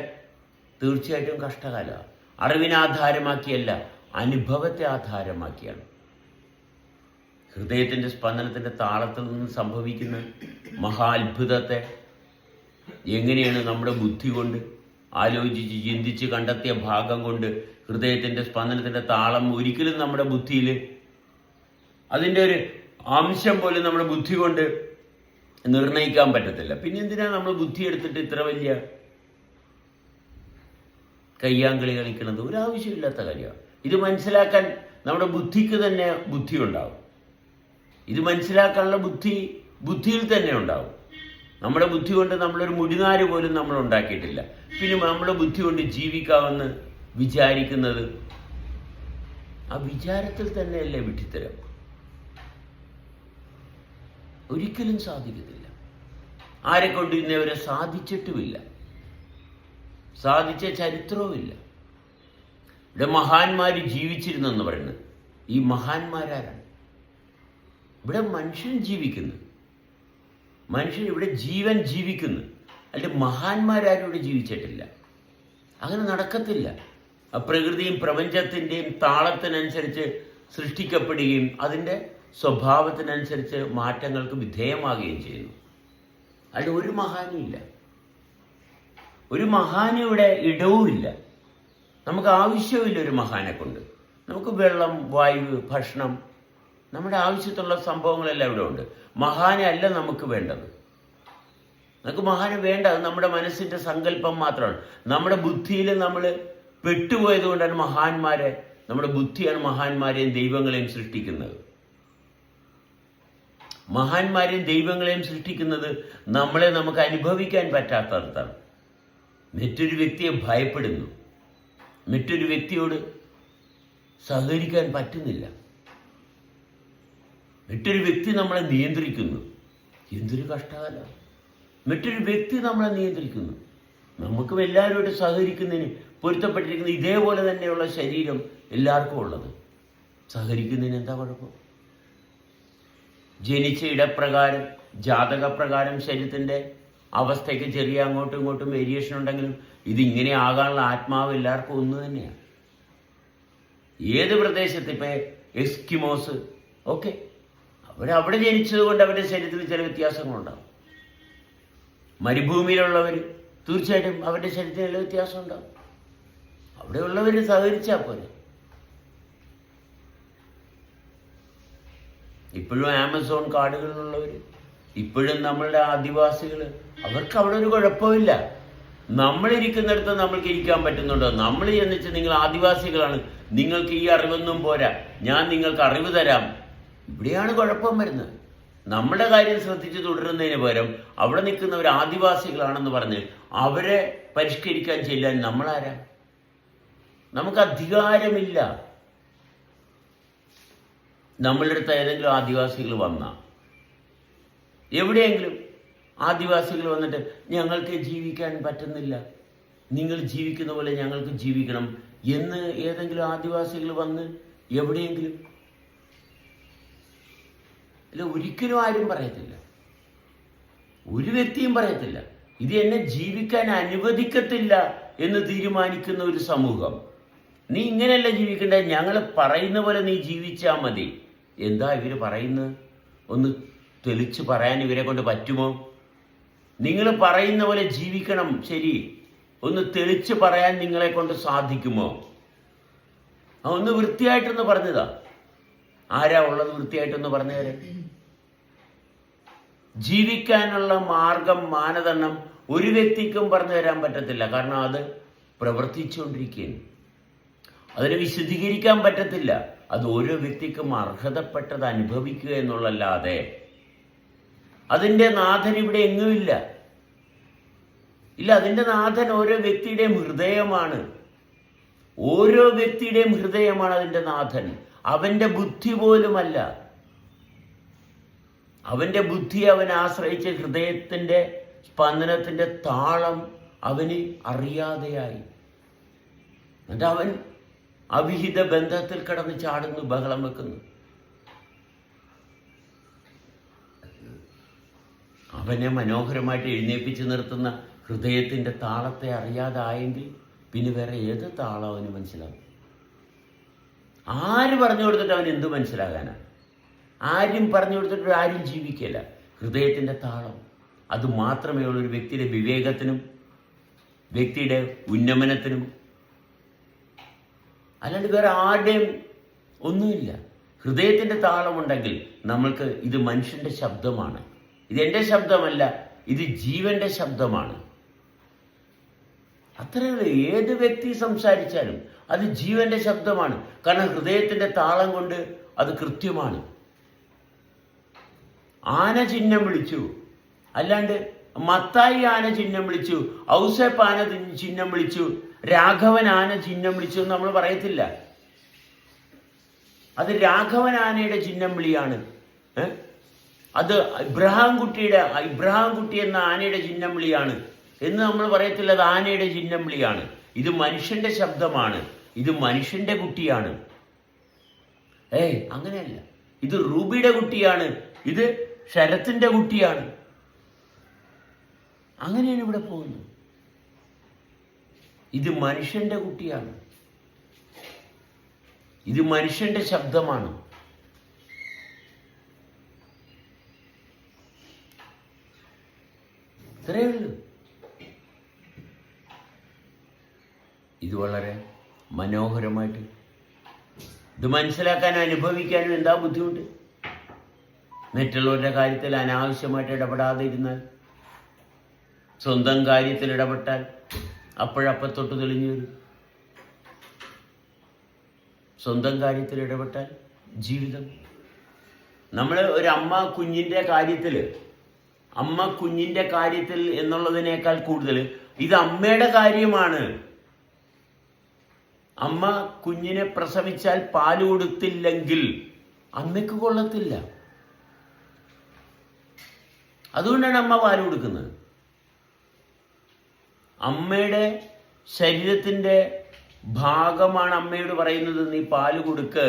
തീർച്ചയായിട്ടും കഷ്ടകാലമാണ്. അറിവിനെ ആധാരമാക്കിയല്ല, അനുഭവത്തെ ആധാരമാക്കിയാണ്. ഹൃദയത്തിൻ്റെ സ്പന്ദനത്തിൻ്റെ താളത്തിൽ നിന്ന് സംഭവിക്കുന്ന മഹാത്ഭുതത്തെ എങ്ങനെയാണ് നമ്മുടെ ബുദ്ധി കൊണ്ട് ആലോചിച്ച് ചിന്തിച്ച് കണ്ടെത്തിയ ഭാഗം കൊണ്ട് ഹൃദയത്തിൻ്റെ സ്പന്ദനത്തിൻ്റെ താളം ഒരിക്കലും നമ്മുടെ ബുദ്ധിയിൽ അതിൻ്റെ ഒരു അംശം പോലും നമ്മുടെ ബുദ്ധി കൊണ്ട് നിർണ്ണയിക്കാൻ പറ്റത്തില്ല. പിന്നെ എന്തിനാണ് നമ്മൾ ബുദ്ധി എടുത്തിട്ട് ഇത്ര വലിയ കയ്യാങ്കളി കളിക്കുന്നത്? ഒരാവശ്യമില്ലാത്ത കാര്യമാണ്. ഇത് മനസ്സിലാക്കാൻ നമ്മുടെ ബുദ്ധിക്ക് തന്നെ ബുദ്ധി ഉണ്ടാവും. ഇത് മനസ്സിലാക്കാനുള്ള ബുദ്ധിയിൽ തന്നെ ഉണ്ടാവും. നമ്മുടെ ബുദ്ധി കൊണ്ട് നമ്മളൊരു മുടിനാര് പോലും നമ്മൾ ഉണ്ടാക്കിയിട്ടില്ല. പിന്നെ നമ്മുടെ ബുദ്ധി കൊണ്ട് ജീവിക്കാമെന്ന് വിചാരിക്കുന്നത് ആ വിചാരത്തിൽ തന്നെയല്ലേ വിഡ്ഢിത്തരം? ഒരിക്കലും സാധിക്കത്തില്ല. ആരെക്കൊണ്ട് ഇന്നവരെ സാധിച്ചിട്ടുമില്ല, സാധിച്ച ചരിത്രവുമില്ല. ഇവിടെ മഹാന്മാർ ജീവിച്ചിരുന്നെന്ന് പറയുന്നത് ഈ മഹാന്മാരാരാണ്? ഇവിടെ മനുഷ്യൻ ജീവിക്കുന്നു, മനുഷ്യൻ ഇവിടെ ജീവൻ ജീവിക്കുന്നു. അല്ലെ മഹാന്മാരാരും ഇവിടെ ജീവിച്ചിട്ടില്ല. അങ്ങനെ നടക്കത്തില്ല. പ്രകൃതിയും പ്രപഞ്ചത്തിൻ്റെയും താളത്തിനനുസരിച്ച് സൃഷ്ടിക്കപ്പെടുകയും അതിൻ്റെ സ്വഭാവത്തിനനുസരിച്ച് മാറ്റങ്ങൾക്ക് വിധേയമാകുകയും ചെയ്യുന്നു. അല്ല ഒരു മഹാനുമില്ല, ഒരു മഹാനും ഇവിടെ ഇടവുമില്ല. നമുക്ക് ആവശ്യമില്ല ഒരു മഹാനെ കൊണ്ട്. നമുക്ക് വെള്ളം, വായു, ഭക്ഷണം, നമ്മുടെ ആവശ്യത്തിലുള്ള സംഭവങ്ങളെല്ലാം ഇവിടെ ഉണ്ട്. മഹാനെ അല്ല നമുക്ക് വേണ്ടത്. നമുക്ക് മഹാന് വേണ്ട, അത് നമ്മുടെ മനസ്സിൻ്റെ സങ്കല്പം മാത്രമാണ്. നമ്മുടെ ബുദ്ധിയിൽ നമ്മൾ പെട്ടുപോയത് കൊണ്ടാണ് നമ്മുടെ ബുദ്ധിയാണ് മഹാന്മാരെയും ദൈവങ്ങളെയും സൃഷ്ടിക്കുന്നത്. മഹാന്മാരെയും ദൈവങ്ങളെയും സൃഷ്ടിക്കുന്നത് നമ്മളെ നമുക്ക് അനുഭവിക്കാൻ പറ്റാത്തതാണ്. മറ്റൊരു വ്യക്തിയെ ഭയപ്പെടുന്നു, മറ്റൊരു വ്യക്തിയോട് സഹകരിക്കാൻ പറ്റുന്നില്ല, മറ്റൊരു വ്യക്തി നമ്മളെ നിയന്ത്രിക്കുന്നു. എന്തൊരു കഷ്ടകാലം! മറ്റൊരു വ്യക്തി നമ്മളെ നിയന്ത്രിക്കുന്നു. നമുക്കും എല്ലാവരോടും സഹകരിക്കുന്നതിന് പൊരുത്തപ്പെട്ടിരിക്കുന്ന ഇതേപോലെ തന്നെയുള്ള ശരീരം എല്ലാവർക്കും ഉള്ളത്. സഹകരിക്കുന്നതിന് എന്താ കുഴപ്പം? ജനിച്ച ഇടപ്രകാരം ജാതകപ്രകാരം ശരീരത്തിൻ്റെ അവസ്ഥയ്ക്ക് ചെറിയ അങ്ങോട്ടും ഇങ്ങോട്ടും വേരിയേഷൻ ഉണ്ടെങ്കിലും ഇതിങ്ങനെ ആകാനുള്ള ആത്മാവ് എല്ലാവർക്കും ഒന്ന് തന്നെയാണ്. ഏത് പ്രദേശത്ത് ഇപ്പം എസ്കിമോസ് ഓക്കെ, അവരവിടെ ജനിച്ചത് കൊണ്ട് അവരുടെ ശരീരത്തിൽ ചില വ്യത്യാസങ്ങളുണ്ടാകും. മരുഭൂമിയിലുള്ളവർ തീർച്ചയായിട്ടും അവരുടെ ശരീരത്തിൽ നല്ല വ്യത്യാസം ഉണ്ടാകും. അവിടെയുള്ളവർ സഹകരിച്ചാൽ പോലെ. ഇപ്പോഴും ആമസോൺ കാടുകളിലുള്ളവർ, ഇപ്പോഴും നമ്മളുടെ ആദിവാസികൾ, അവർക്ക് അവിടെ ഒരു കുഴപ്പമില്ല. നമ്മളിരിക്കുന്നിടത്ത് നമ്മൾക്ക് ഇരിക്കാൻ പറ്റുന്നുണ്ടോ? നമ്മൾ ചെന്നിച്ച് നിങ്ങൾ ആദിവാസികളാണ്, നിങ്ങൾക്ക് ഈ അറിവൊന്നും പോരാ, ഞാൻ നിങ്ങൾക്ക് അറിവ് തരാം, ഇവിടെയാണ് കുഴപ്പം വരുന്നത്. നമ്മുടെ കാര്യം ശ്രദ്ധിച്ച് തുടരുന്നതിന് പകരം അവിടെ നിൽക്കുന്നവർ ആദിവാസികളാണെന്ന് പറഞ്ഞ് അവരെ പരിഷ്കരിക്കാൻ ചെല്ലാൻ നമ്മളാരാ? നമുക്ക് അധികാരമില്ല. നമ്മളുടെ അടുത്ത് ഏതെങ്കിലും ആദിവാസികൾ വന്നാൽ, എവിടെയെങ്കിലും ആദിവാസികൾ വന്നിട്ട് ഞങ്ങൾക്ക് ജീവിക്കാൻ പറ്റുന്നില്ല, നിങ്ങൾ ജീവിക്കുന്ന പോലെ ഞങ്ങൾക്ക് ജീവിക്കണം എന്ന് ഏതെങ്കിലും ആദിവാസികൾ വന്ന് എവിടെയെങ്കിലും, ഇല്ല, ഒരിക്കലും ആരും പറയത്തില്ല, ഒരു വ്യക്തിയും പറയത്തില്ല. ഇത് എന്നെ ജീവിക്കാൻ അനുവദിക്കത്തില്ല എന്ന് തീരുമാനിക്കുന്ന ഒരു സമൂഹം, നീ ഇങ്ങനെയല്ല ജീവിക്കേണ്ടത്, ഞങ്ങൾ പറയുന്ന പോലെ നീ ജീവിച്ചാൽ മതി. എന്താ ഇവർ പറയുന്നത്? ഒന്ന് തെളിച്ച് പറയാൻ ഇവരെ കൊണ്ട് പറ്റുമോ? നിങ്ങൾ പറയുന്ന പോലെ ജീവിക്കണം, ശരി, ഒന്ന് തെളിച്ച് പറയാൻ നിങ്ങളെ കൊണ്ട് സാധിക്കുമോ? ഒന്ന് വൃത്തിയായിട്ടൊന്ന് പറഞ്ഞതാ. ആരാ ഉള്ളത് വൃത്തിയായിട്ടൊന്ന് പറഞ്ഞേരെ? ജീവിക്കാനുള്ള മാർഗം, മാനദണ്ഡം ഒരു വ്യക്തിക്കും പറഞ്ഞു തരാൻ പറ്റത്തില്ല. കാരണം അത് പ്രവർത്തിച്ചുകൊണ്ടിരിക്കുകയാണ്. അതിനെ വിശദീകരിക്കാൻ പറ്റത്തില്ല. അത് ഓരോ വ്യക്തിക്കും അർഹതപ്പെട്ടത് അനുഭവിക്കുക എന്നുള്ളല്ലാതെ അതിൻ്റെ നാഥൻ ഇവിടെ എങ്ങുമില്ല. ഇല്ല, അതിൻ്റെ നാഥൻ ഓരോ വ്യക്തിയുടെയും ഹൃദയമാണ്. ഓരോ വ്യക്തിയുടെയും ഹൃദയമാണ് അതിൻ്റെ നാഥൻ. അവൻ്റെ ബുദ്ധി പോലുമല്ല. അവൻ്റെ ബുദ്ധി അവൻ ആശ്രയിച്ച ഹൃദയത്തിൻ്റെ സ്പന്ദനത്തിൻ്റെ താളം അവന് അറിയാതെയായി. എന്നിട്ട് അവൻ അവിഹിത ബന്ധത്തിൽ കിടന്ന് ചാടുന്നു, ബഹളം വെക്കുന്നു. അവനെ മനോഹരമായിട്ട് എഴുന്നേൽപ്പിച്ച് നിർത്തുന്ന ഹൃദയത്തിൻ്റെ താളത്തെ അറിയാതായെങ്കിൽ പിന്നെ വേറെ ഏത് താളം അവന് മനസ്സിലാവും? ആര് പറഞ്ഞു കൊടുത്തിട്ട് അവൻ എന്ത് മനസ്സിലാകാനാണ്? ആരും പറഞ്ഞു കൊടുത്തിട്ട് ആരും ജീവിക്കില്ല. ഹൃദയത്തിൻ്റെ താളം അത് മാത്രമേ ഉള്ളൂ ഒരു വ്യക്തിയുടെ വിവേകത്തിനും വ്യക്തിയുടെ ഉന്നമനത്തിനും. അല്ലാണ്ട് വേറെ ആരുടെയും ഒന്നുമില്ല. ഹൃദയത്തിൻ്റെ താളമുണ്ടെങ്കിൽ നമ്മൾക്ക് ഇത് മനുഷ്യൻ്റെ ശബ്ദമാണ്, ഇതെൻ്റെ ശബ്ദമല്ല, ഇത് ജീവന്റെ ശബ്ദമാണ്. അത്രയുള്ളൂ. ഏത് വ്യക്തി സംസാരിച്ചാലും അത് ജീവന്റെ ശബ്ദമാണ്. കാരണം ഹൃദയത്തിൻ്റെ താളം കൊണ്ട് അത് കൃത്യമാണ്. ആന ചിഹ്നം വിളിച്ചു, അല്ലാണ്ട് മത്തായി ആന ചിഹ്നം വിളിച്ചു, ഔസേപ്പ് ആന ചിഹ്നം വിളിച്ചു, രാഘവൻ ആന ചിഹ്നം വിളിച്ചു എന്ന് നമ്മൾ പറയത്തില്ല. അത് രാഘവൻ ആനയുടെ ചിഹ്നം വിളിയാണ്. അത് ഇബ്രാഹിം കുട്ടി എന്ന ആനയുടെ ചിഹ്നം വിളിയാണ് എന്ന് നമ്മൾ പറയത്തില്ല. അത് ആനയുടെ ചിഹ്നം വിളിയാണ്. ഇത് മനുഷ്യന്റെ ശബ്ദമാണ്, ഇത് മനുഷ്യന്റെ കുട്ടിയാണ്. അങ്ങനെയല്ല, ഇത് റൂബിയുടെ കുട്ടിയാണ്, ഇത് ശരത്തിന്റെ കുട്ടിയാണ്. അങ്ങനെയാണ് ഇവിടെ പോകുന്നത്. ഇത് മനുഷ്യന്റെ കുട്ടിയാണ്, ഇത് മനുഷ്യന്റെ ശബ്ദമാണ്. ഇത്രയേ ഉള്ളൂ. ഇത് വളരെ മനോഹരമായിട്ട് ഇത് മനസ്സിലാക്കാനും അനുഭവിക്കാനും എന്താ ബുദ്ധിമുട്ട്? മറ്റുള്ളവരുടെ കാര്യത്തിൽ അനാവശ്യമായിട്ട് ഇടപെടാതെ ഇരുന്നാൽ, സ്വന്തം കാര്യത്തിൽ ഇടപെട്ടാൽ അപ്പോഴപ്പത്തൊട്ട് തെളിഞ്ഞു വരും. സ്വന്തം കാര്യത്തിൽ ഇടപെട്ടാൽ ജീവിതം. നമ്മൾ ഒരു അമ്മ കുഞ്ഞിൻ്റെ കാര്യത്തിൽ എന്നുള്ളതിനേക്കാൾ കൂടുതൽ ഇത് അമ്മയുടെ കാര്യമാണ്. അമ്മ കുഞ്ഞിനെ പ്രസവിച്ചാൽ പാല് കൊടുത്തില്ലെങ്കിൽ അമ്മയ്ക്ക് കൊള്ളത്തില്ല. അതുകൊണ്ടാണ് അമ്മ പാല് കൊടുക്കുന്നത്. അമ്മയുടെ ശരീരത്തിൻ്റെ ഭാഗമാണ് അമ്മയോട് പറയുന്നത്, നീ പാല് കൊടുക്ക്.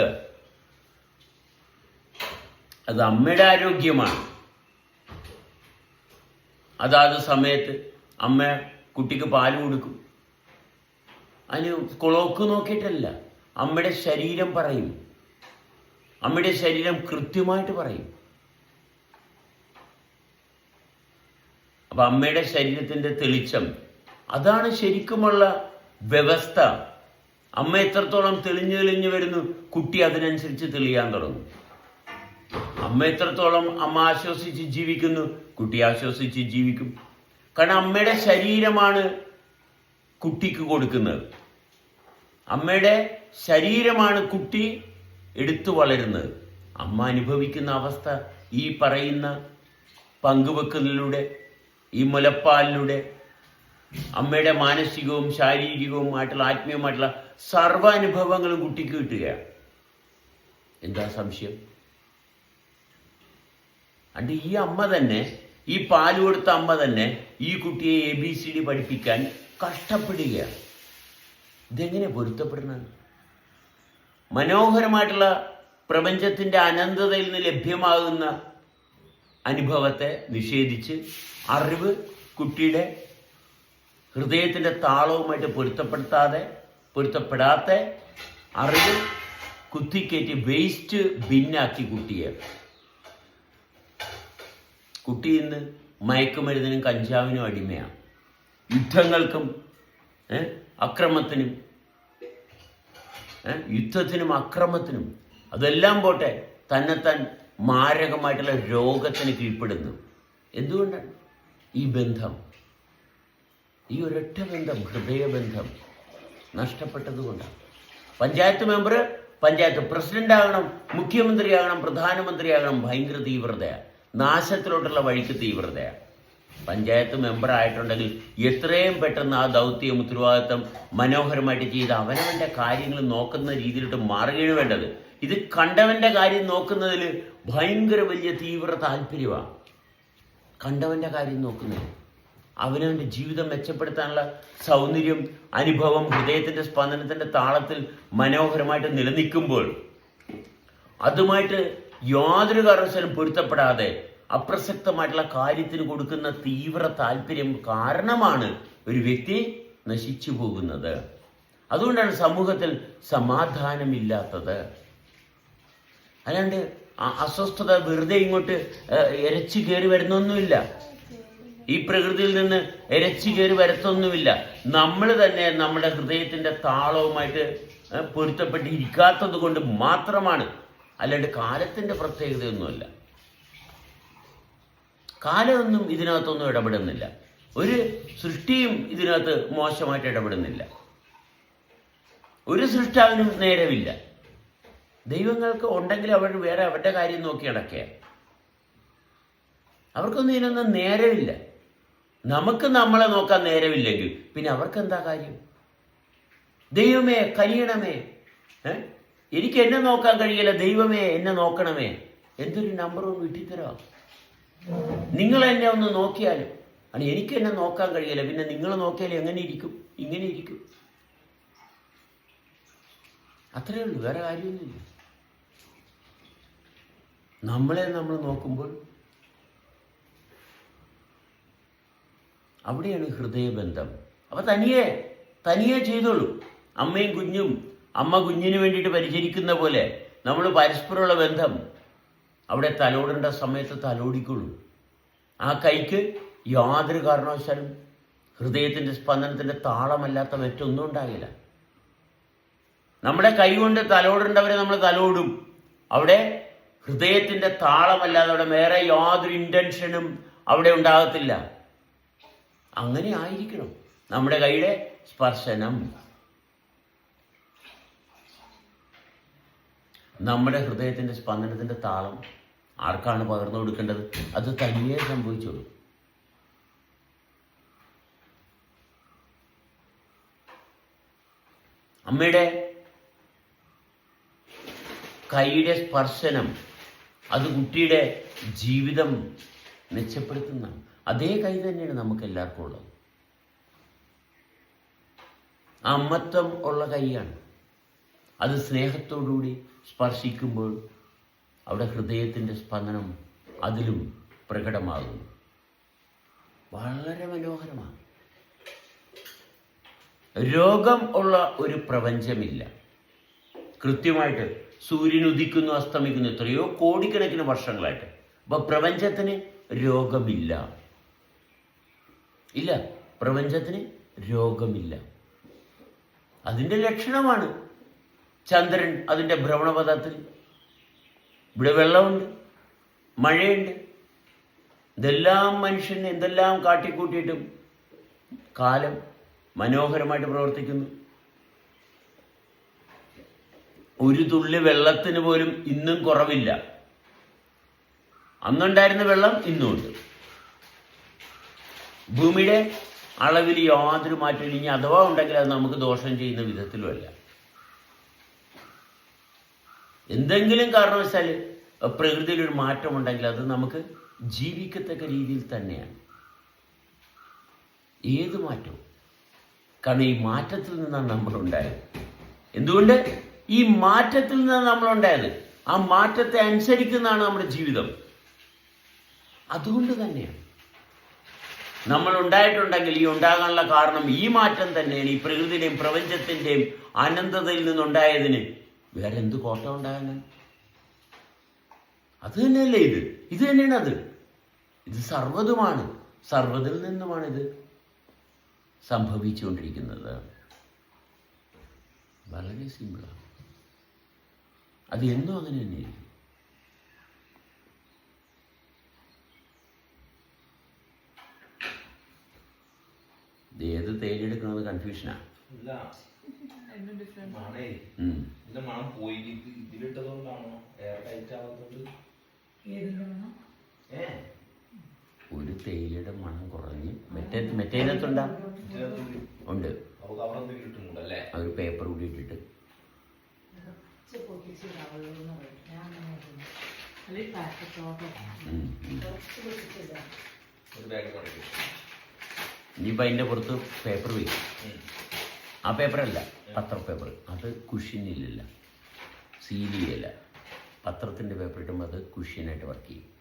അത് അമ്മയുടെ ആരോഗ്യമാണ്. അതാത് സമയത്ത് അമ്മ കുട്ടിക്ക് പാല് കൊടുക്കും. അതിന് ക്ലോക്ക് നോക്കിയിട്ടല്ല, അമ്മയുടെ ശരീരം പറയും. അമ്മയുടെ ശരീരം കൃത്യമായിട്ട് പറയും. അപ്പൊ അമ്മയുടെ ശരീരത്തിന്റെ തെളിച്ചം, അതാണ് ശരിക്കുമുള്ള വ്യവസ്ഥ. അമ്മ എത്രത്തോളം തെളിഞ്ഞു വരുന്നു, കുട്ടി അതിനനുസരിച്ച് തെളിയാൻ തുടങ്ങും. അമ്മ എത്രത്തോളം അമ്മ ആശ്വസിച്ച് ജീവിക്കുന്നു, കുട്ടി ആശ്വസിച്ച് ജീവിക്കും. കാരണം അമ്മയുടെ ശരീരമാണ് കുട്ടിക്ക് കൊടുക്കുന്നത്. അമ്മയുടെ ശരീരമാണ് കുട്ടി എടുത്തു വളരുന്നത്. അമ്മ അനുഭവിക്കുന്ന അവസ്ഥ ഈ പറയുന്ന പങ്കുവെക്കലിലൂടെ, ഈ മുലപ്പാലിലൂടെ അമ്മയുടെ മാനസികവും ശാരീരികവുമായിട്ടുള്ള ആത്മീയവുമായിട്ടുള്ള സർവ്വാനുഭവങ്ങളും കുട്ടിക്ക് കിട്ടുകയാണ്. എന്താ സംശയം? അണ്ട് ഈ അമ്മ തന്നെ, ഈ പാല് കൊടുത്ത അമ്മ തന്നെ ഈ കുട്ടിയെ ABCD പഠിപ്പിക്കാൻ കഷ്ടപ്പെടുകയാണ്. ഇതെങ്ങനെ പൊരുത്തപ്പെടുന്നത്? മനോഹരമായിട്ടുള്ള പ്രപഞ്ചത്തിന്റെ അനന്തതയിൽ നിന്ന് ലഭ്യമാകുന്ന അനുഭവത്തെ നിഷേധിച്ച്, അറിവ് കുട്ടിയുടെ ഹൃദയത്തിന്റെ താളവുമായിട്ട് പൊരുത്തപ്പെടാത്ത അറിവ് കുത്തിക്കയറ്റി വേസ്റ്റ് ബിന്നാക്കി കുട്ടിയെ. കുട്ടി ഇന്ന് മയക്കുമരുന്നിനും കഞ്ചാവിനും അടിമയാണ്. യുദ്ധങ്ങൾക്കും അക്രമത്തിനും, യുദ്ധത്തിനും അക്രമത്തിനും, അതെല്ലാം പോട്ടെ, തന്നെത്താൻ മാരകമായിട്ടുള്ള രോഗത്തിന് കീഴ്പ്പെടുന്നു. എന്തുകൊണ്ടാണ്? ഈ ബന്ധം, ഈ ഒരൊറ്റ ബന്ധം, ഹൃദയബന്ധം നഷ്ടപ്പെട്ടതുകൊണ്ടാണ്. പഞ്ചായത്ത് മെമ്പർ പഞ്ചായത്ത് പ്രസിഡന്റ് ആകണം, മുഖ്യമന്ത്രിയാകണം, പ്രധാനമന്ത്രിയാകണം, ഭയങ്കര തീവ്രതയാണ്. നാശത്തിലോട്ടുള്ള വഴിക്ക് തീവ്രതയാണ്. പഞ്ചായത്ത് മെമ്പർ ആയിട്ടുണ്ടെങ്കിൽ എത്രയും പെട്ടെന്ന് ആ ദൗത്യം, ഉത്തരവാദിത്വം മനോഹരമായിട്ട് ചെയ്ത് അവനവൻ്റെ കാര്യങ്ങൾ നോക്കുന്ന രീതിയിലോട്ട് മാറുകയാണ് വേണ്ടത്. ഇത് കണ്ടവൻ്റെ കാര്യം നോക്കുന്നതിൽ ഭയങ്കര വലിയ തീവ്ര താല്പര്യമാണ്. കണ്ടവൻ്റെ കാര്യം നോക്കുന്നത്, അവനവൻ്റെ ജീവിതം മെച്ചപ്പെടുത്താനുള്ള സൗന്ദര്യം, അനുഭവം ഹൃദയത്തിൻ്റെ സ്പന്ദനത്തിൻ്റെ താളത്തിൽ മനോഹരമായിട്ട് നിലനിൽക്കുമ്പോൾ അതുമായിട്ട് യാതൊരു കാരണവശാലും പൊരുത്തപ്പെടാതെ അപ്രസക്തമായിട്ടുള്ള കാര്യത്തിന് കൊടുക്കുന്ന തീവ്ര താല്പര്യം കാരണമാണ് ഒരു വ്യക്തി നശിച്ചു പോകുന്നത്. അതുകൊണ്ടാണ് സമൂഹത്തിൽ സമാധാനമില്ലാത്തത്. അല്ലാണ്ട് അസ്വസ്ഥത വെറുതെ ഇങ്ങോട്ട് ഇരച്ചു കയറി വരുന്നൊന്നുമില്ല. ഈ പ്രകൃതിയിൽ നിന്ന് ഇരച്ചു കയറി വരത്തൊന്നുമില്ല. നമ്മൾ തന്നെ നമ്മുടെ ഹൃദയത്തിന്റെ താളവുമായിട്ട് പൊരുത്തപ്പെട്ടിരിക്കാത്തത് കൊണ്ട് മാത്രമാണ്. അല്ലാണ്ട് കാലത്തിന്റെ പ്രത്യേകതയൊന്നുമല്ല. കാലമൊന്നും ഇതിനകത്തൊന്നും ഇടപെടുന്നില്ല. ഒരു സൃഷ്ടിയും ഇതിനകത്ത് മോശമായിട്ട് ഇടപെടുന്നില്ല. ഒരു സൃഷ്ടാവിനും നേരമില്ല. ദൈവങ്ങൾക്ക് ഉണ്ടെങ്കിൽ അവർ വേറെ അവരുടെ കാര്യം നോക്കി നടക്കുക. അവർക്കൊന്നും ഇതിനൊന്നും നേരമില്ല. നമുക്ക് നമ്മളെ നോക്കാൻ നേരമില്ലെങ്കിൽ പിന്നെ അവർക്കെന്താ കാര്യം? ദൈവമേ കനിയണമേ, എനിക്ക് എന്നെ നോക്കാൻ കഴിയില്ല, ദൈവമേ എന്നെ നോക്കണമേ. എന്തൊരു നമ്പറും വിട്ടിത്തരോ. നിങ്ങൾ എന്നെ ഒന്ന് നോക്കിയാലും ആണ്, എനിക്ക് എന്നെ നോക്കാൻ കഴിയില്ല, പിന്നെ നിങ്ങൾ നോക്കിയാൽ എങ്ങനെ ഇരിക്കും? ഇങ്ങനെ ഇരിക്കും. അത്രയേ ഉള്ളൂ, വേറെ കാര്യമൊന്നുമില്ല. നമ്മളെ നമ്മൾ നോക്കുമ്പോൾ അവിടെയാണ് ഹൃദയബന്ധം. അപ്പൊ തനിയെ ചെയ്തോളൂ. അമ്മയും കുഞ്ഞും, അമ്മ കുഞ്ഞിന് വേണ്ടിയിട്ട് പരിചരിക്കുന്ന പോലെ നമ്മൾ പരസ്പരമുള്ള ബന്ധം അവിടെ തലോടേണ്ട സമയത്ത് തലോടിക്കൊള്ളൂ. ആ കൈക്ക് യാതൊരു കാരണവശാലും ഹൃദയത്തിന്റെ സ്പന്ദനത്തിന്റെ താളമല്ലാത്ത മറ്റൊന്നും ഉണ്ടാകില്ല. നമ്മുടെ കൈ കൊണ്ട് തലോടേണ്ടവരെ നമ്മൾ തലോടും. അവിടെ ഹൃദയത്തിന്റെ താളമല്ലാതെ അവിടെ വേറെ യാതൊരു ഇന്റൻഷനും അവിടെ ഉണ്ടാകത്തില്ല. അങ്ങനെ ആയിരിക്കണം നമ്മുടെ കൈയുടെ സ്പർശനം. നമ്മുടെ ഹൃദയത്തിന്റെ സ്പന്ദനത്തിന്റെ താളം ആർക്കാണ് പകർന്നു കൊടുക്കേണ്ടത്? അത് തനിയെ സംഭവിച്ചോളൂ. അമ്മയുടെ കൈയുടെ സ്പർശനം അത് കുട്ടിയുടെ ജീവിതം മെച്ചപ്പെടുത്തുന്ന അതേ കൈ തന്നെയാണ് നമുക്ക് എല്ലാവർക്കും ഉള്ളത്. അമ്മത്വം ഉള്ള കൈയാണ്. അത് സ്നേഹത്തോടുകൂടി സ്പർശിക്കുമ്പോൾ അവിടെ ഹൃദയത്തിൻ്റെ സ്പന്ദനം അതിലും പ്രകടമാകുന്നു. വളരെ മനോഹരമാണ്. രോഗം ഉള്ള ഒരു പ്രപഞ്ചമില്ല. കൃത്യമായിട്ട് സൂര്യൻ ഉദിക്കുന്നു അസ്തമിക്കുന്നു എത്രയോ കോടിക്കണക്കിന് വർഷങ്ങളായിട്ട്. അപ്പൊ പ്രപഞ്ചത്തിന് രോഗമില്ല. ഇല്ല, പ്രപഞ്ചത്തിന് രോഗമില്ല. അതിൻ്റെ ലക്ഷണമാണ് ചന്ദ്രൻ അതിൻ്റെ ഭ്രമണപഥത്തിൽ. ഇവിടെ വെള്ളമുണ്ട്, മഴയുണ്ട്. ഇതെല്ലാം മനുഷ്യന് എന്തെല്ലാം കാട്ടിക്കൂട്ടിയിട്ടും കാലം മനോഹരമായിട്ട് പ്രവർത്തിക്കുന്നു. ഒരു തുള്ളി വെള്ളത്തിന് പോലും ഇന്നും കുറവില്ല. അന്നുണ്ടായിരുന്ന വെള്ളം ഇന്നുമുണ്ട്. ഭൂമിയുടെ അളവിൽ യാതൊരു മാറ്റവും ഇനി അഥവാ ഉണ്ടെങ്കിൽ അത് നമുക്ക് ദോഷം ചെയ്യുന്ന വിധത്തിലുമല്ല. എന്തെങ്കിലും കാരണവശാൽ പ്രകൃതിയിൽ ഒരു മാറ്റമുണ്ടെങ്കിൽ അത് നമുക്ക് ജീവിക്കത്തക്ക രീതിയിൽ തന്നെയാണ്. ഏത് മാറ്റവും. കാരണം ഈ മാറ്റത്തിൽ നിന്നാണ് നമ്മളുണ്ടായത്. എന്തുകൊണ്ട്? ഈ മാറ്റത്തിൽ നിന്നാണ് നമ്മളുണ്ടായത്. ആ മാറ്റത്തെ അനുസരിക്കുന്നതാണ് നമ്മുടെ ജീവിതം. അതുകൊണ്ട് തന്നെയാണ് നമ്മൾ ഉണ്ടായിട്ടുണ്ടെങ്കിൽ ഈ ഉണ്ടാകാനുള്ള കാരണം ഈ മാറ്റം തന്നെയാണ്. ഈ പ്രകൃതിയുടെയും പ്രപഞ്ചത്തിൻ്റെയും അനന്തതയിൽ നിന്നുണ്ടായതിന് വേറെ എന്ത് കോട്ടം ഉണ്ടാകാൻ? അത് തന്നെയല്ലേ ഇത് തന്നെയാണ് അത്. ഇത് സർവ്വതുമാണ്. സർവ്വതിൽ നിന്നുമാണ് ഇത് സംഭവിച്ചുകൊണ്ടിരിക്കുന്നത്. വളരെ സിമ്പിളാണ്. അത് എന്നും അങ്ങനെ തന്നെയായിരിക്കും. ഏത് തേയിലെടുക്കുന്നത് കൺഫ്യൂഷനാ. ഒരു തേയിലയുടെ മണം കുറഞ്ഞ് മറ്റേനകത്തുണ്ടാ ഉണ്ട്. ഒരു പേപ്പർ കൂടി ഇട്ടിട്ട് ഇനിയിപ്പോൾ അതിൻ്റെ പുറത്ത് പേപ്പർ വയ്ക്കും. ആ പേപ്പറല്ല, പത്രപ്പേപ്പർ. അത് കുഷ്യനില്ല, സീൽ ചെയ്യല്ല. പത്രത്തിൻ്റെ പേപ്പർ ഇട്ടുമ്പോൾ അത് കുഷ്യനായിട്ട് വർക്ക് ചെയ്യും.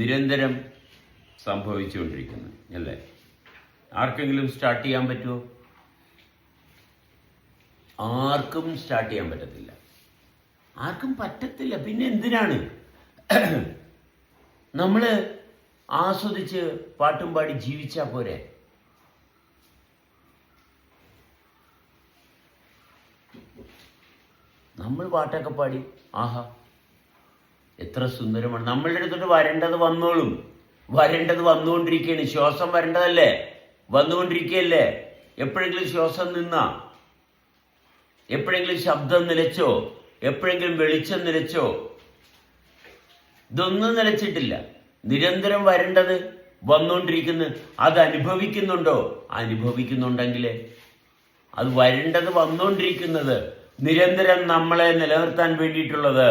നിരന്തരം സംഭവിച്ചുകൊണ്ടിരിക്കുന്നു അല്ലേ? ആർക്കെങ്കിലും സ്റ്റാർട്ട് ചെയ്യാൻ പറ്റുമോ? ആർക്കും സ്റ്റാർട്ട് ചെയ്യാൻ പറ്റത്തില്ല. ആർക്കും പറ്റത്തില്ല. പിന്നെ എന്തിനാണ്? നമ്മൾ ആസ്വദിച്ച് പാട്ടും പാടി ജീവിച്ചാൽ പോരെ? നമ്മൾ പാട്ടൊക്കെ പാടി ആഹാ എത്ര സുന്ദരമാണ്. നമ്മളുടെ അടുത്തോട്ട് വരേണ്ടത് വന്നോളും. വരേണ്ടത് വന്നുകൊണ്ടിരിക്കുകയാണ്. ശ്വാസം വരേണ്ടതല്ലേ? വന്നുകൊണ്ടിരിക്കുകയല്ലേ? എപ്പോഴെങ്കിലും ശ്വാസം നിന്നാ? എപ്പോഴെങ്കിലും ശബ്ദം നിലച്ചോ? എപ്പോഴെങ്കിലും വെളിച്ചം നിലച്ചോ? ഇതൊന്നും നിലച്ചിട്ടില്ല. നിരന്തരം വരേണ്ടത് വന്നുകൊണ്ടിരിക്കുന്നു. അത് അനുഭവിക്കുന്നുണ്ടോ? അനുഭവിക്കുന്നുണ്ടെങ്കിൽ അത് വരേണ്ടത് വന്നുകൊണ്ടിരിക്കുന്നത് നിരന്തരം നമ്മളെ നിലനിർത്താൻ വേണ്ടിയിട്ടുള്ളത്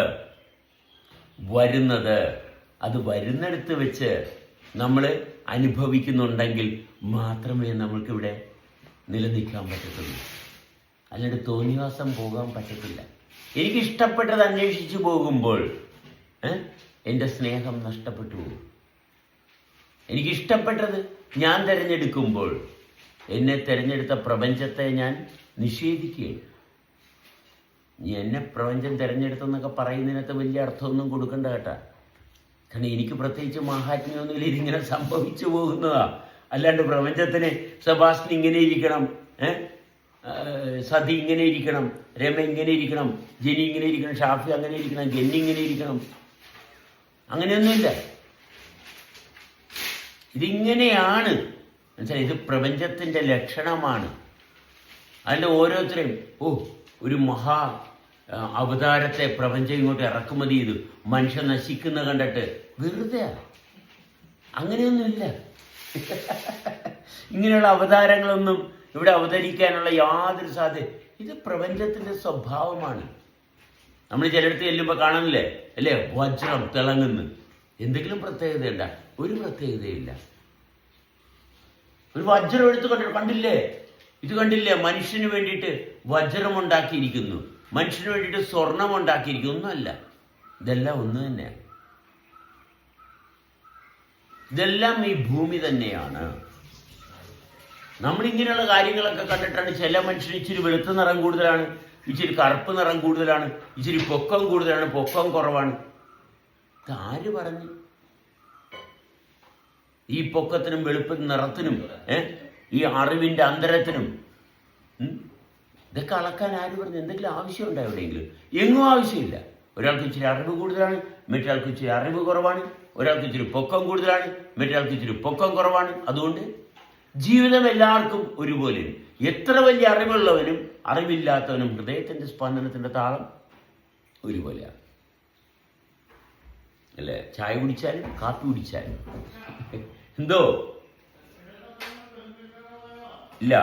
വരുന്നത്. അത് വരുന്നിടത്ത് വെച്ച് നമ്മൾ അനുഭവിക്കുന്നുണ്ടെങ്കിൽ മാത്രമേ നമ്മൾക്കിവിടെ നിലനിൽക്കാൻ പറ്റത്തുള്ളൂ. അല്ലാണ്ട് തോന്നിവാസം പോകാൻ പറ്റത്തില്ല. എനിക്കിഷ്ടപ്പെട്ടത് അന്വേഷിച്ചു പോകുമ്പോൾ എൻ്റെ സ്നേഹം നഷ്ടപ്പെട്ടു പോകും. എനിക്കിഷ്ടപ്പെട്ടത് ഞാൻ തിരഞ്ഞെടുക്കുമ്പോൾ എന്നെ തിരഞ്ഞെടുത്ത പ്രപഞ്ചത്തെ ഞാൻ നിഷേധിക്കുകയാണ്. നീ എന്നെ പ്രപഞ്ചം തിരഞ്ഞെടുത്തെന്നൊക്കെ പറയുന്നതിനകത്ത് വലിയ അർത്ഥമൊന്നും കൊടുക്കണ്ട കേട്ടാ. കാരണം എനിക്ക് പ്രത്യേകിച്ച് മഹാത്മ്യമൊന്നുമില്ല. ഇതിങ്ങനെ സംഭവിച്ചു പോകുന്നതാ. അല്ലാണ്ട് പ്രപഞ്ചത്തിന് സെബാസ്റ്റ്യൻ ഇങ്ങനെ ഇരിക്കണം, സതി ഇങ്ങനെ ഇരിക്കണം, രമ ഇങ്ങനെ ഇരിക്കണം, ജെനി ഇങ്ങനെ ഇരിക്കണം, ഷാഫി അങ്ങനെ ഇരിക്കണം, ജെന്നി ഇങ്ങനെ ഇരിക്കണം, അങ്ങനെയൊന്നുമില്ല. ഇതിങ്ങനെയാണ്. മനസ്സിലായി? ഇത് പ്രപഞ്ചത്തിൻ്റെ ലക്ഷണമാണ്. അതിൻ്റെ ഓരോരുത്തരെയും ഒരു മഹാ അവതാരത്തെ പ്രപഞ്ചം ഇങ്ങോട്ട് ഇറക്കുമതി ചെയ്തു മനുഷ്യൻ നശിക്കുന്ന കണ്ടിട്ട് വെറുതെ. അങ്ങനെയൊന്നുമില്ല. ഇങ്ങനെയുള്ള അവതാരങ്ങളൊന്നും ഇവിടെ അവതരിക്കാനുള്ള യാതൊരു സാധ്യത. ഇത് പ്രപഞ്ചത്തിന്റെ സ്വഭാവമാണ്. നമ്മൾ ചിലയിടത്ത് ചെല്ലുമ്പോൾ കാണുന്നില്ലേ അല്ലേ, വജ്രം തിളങ്ങുന്നു. എന്തെങ്കിലും പ്രത്യേകതയുണ്ട? ഒരു പ്രത്യേകതയില്ല. ഒരു വജ്രം എടുത്ത് കണ്ടില്ലേ? ഇത് കണ്ടില്ലേ? മനുഷ്യന് വേണ്ടിയിട്ട് വജ്രം ഉണ്ടാക്കിയിരിക്കുന്നു, മനുഷ്യന് വേണ്ടിയിട്ട് സ്വർണം ഉണ്ടാക്കിയിരിക്കുന്നു. ഒന്നുമല്ല, ഇതെല്ലാം ഒന്ന് തന്നെയാണ്. ഇതെല്ലാം ഈ ഭൂമി തന്നെയാണ്. നമ്മളിങ്ങനെയുള്ള കാര്യങ്ങളൊക്കെ കണ്ടിട്ടാണ് ചില മനുഷ്യർ ഇച്ചിരി വെളുത്ത നിറം കൂടുതലാണ്, ഇച്ചിരി കറുപ്പ് നിറം കൂടുതലാണ്, ഇച്ചിരി പൊക്കം കൂടുതലാണ്, പൊക്കം കുറവാണ്. ഇതാര് പറഞ്ഞു? ഈ പൊക്കത്തിനും വെളുപ്പ് നിറത്തിനും ഈ അറിവിന്റെ അന്തരത്തിനും ഇതൊക്കെ അളക്കാൻ ആര് പറഞ്ഞു? എന്തെങ്കിലും ആവശ്യമുണ്ടോ എവിടെയെങ്കിലും? എങ്ങും ആവശ്യമില്ല. ഒരാൾക്ക് ഇച്ചിരി അറിവ് കൂടുതലാണ്, മറ്റൊരാൾക്ക് ഇച്ചിരി അറിവ് കുറവാണ്. ഒരാൾക്ക് ഇച്ചിരി പൊക്കം കൂടുതലാണ്, മറ്റൊരാൾക്ക് ഇച്ചിരി പൊക്കം കുറവാണ്. അതുകൊണ്ട് ജീവിതം എല്ലാവർക്കും ഒരുപോലെയാണ്. എത്ര വലിയ അറിവുള്ളവനും അറിവില്ലാത്തവനും ഹൃദയത്തിന്റെ സ്പന്ദനത്തിന്റെ താളം ഒരുപോലെയാണ്. അല്ലേ? ചായ കുടിച്ചാലും കാപ്പി കുടിച്ചാലും എന്തോ ഇല്ല.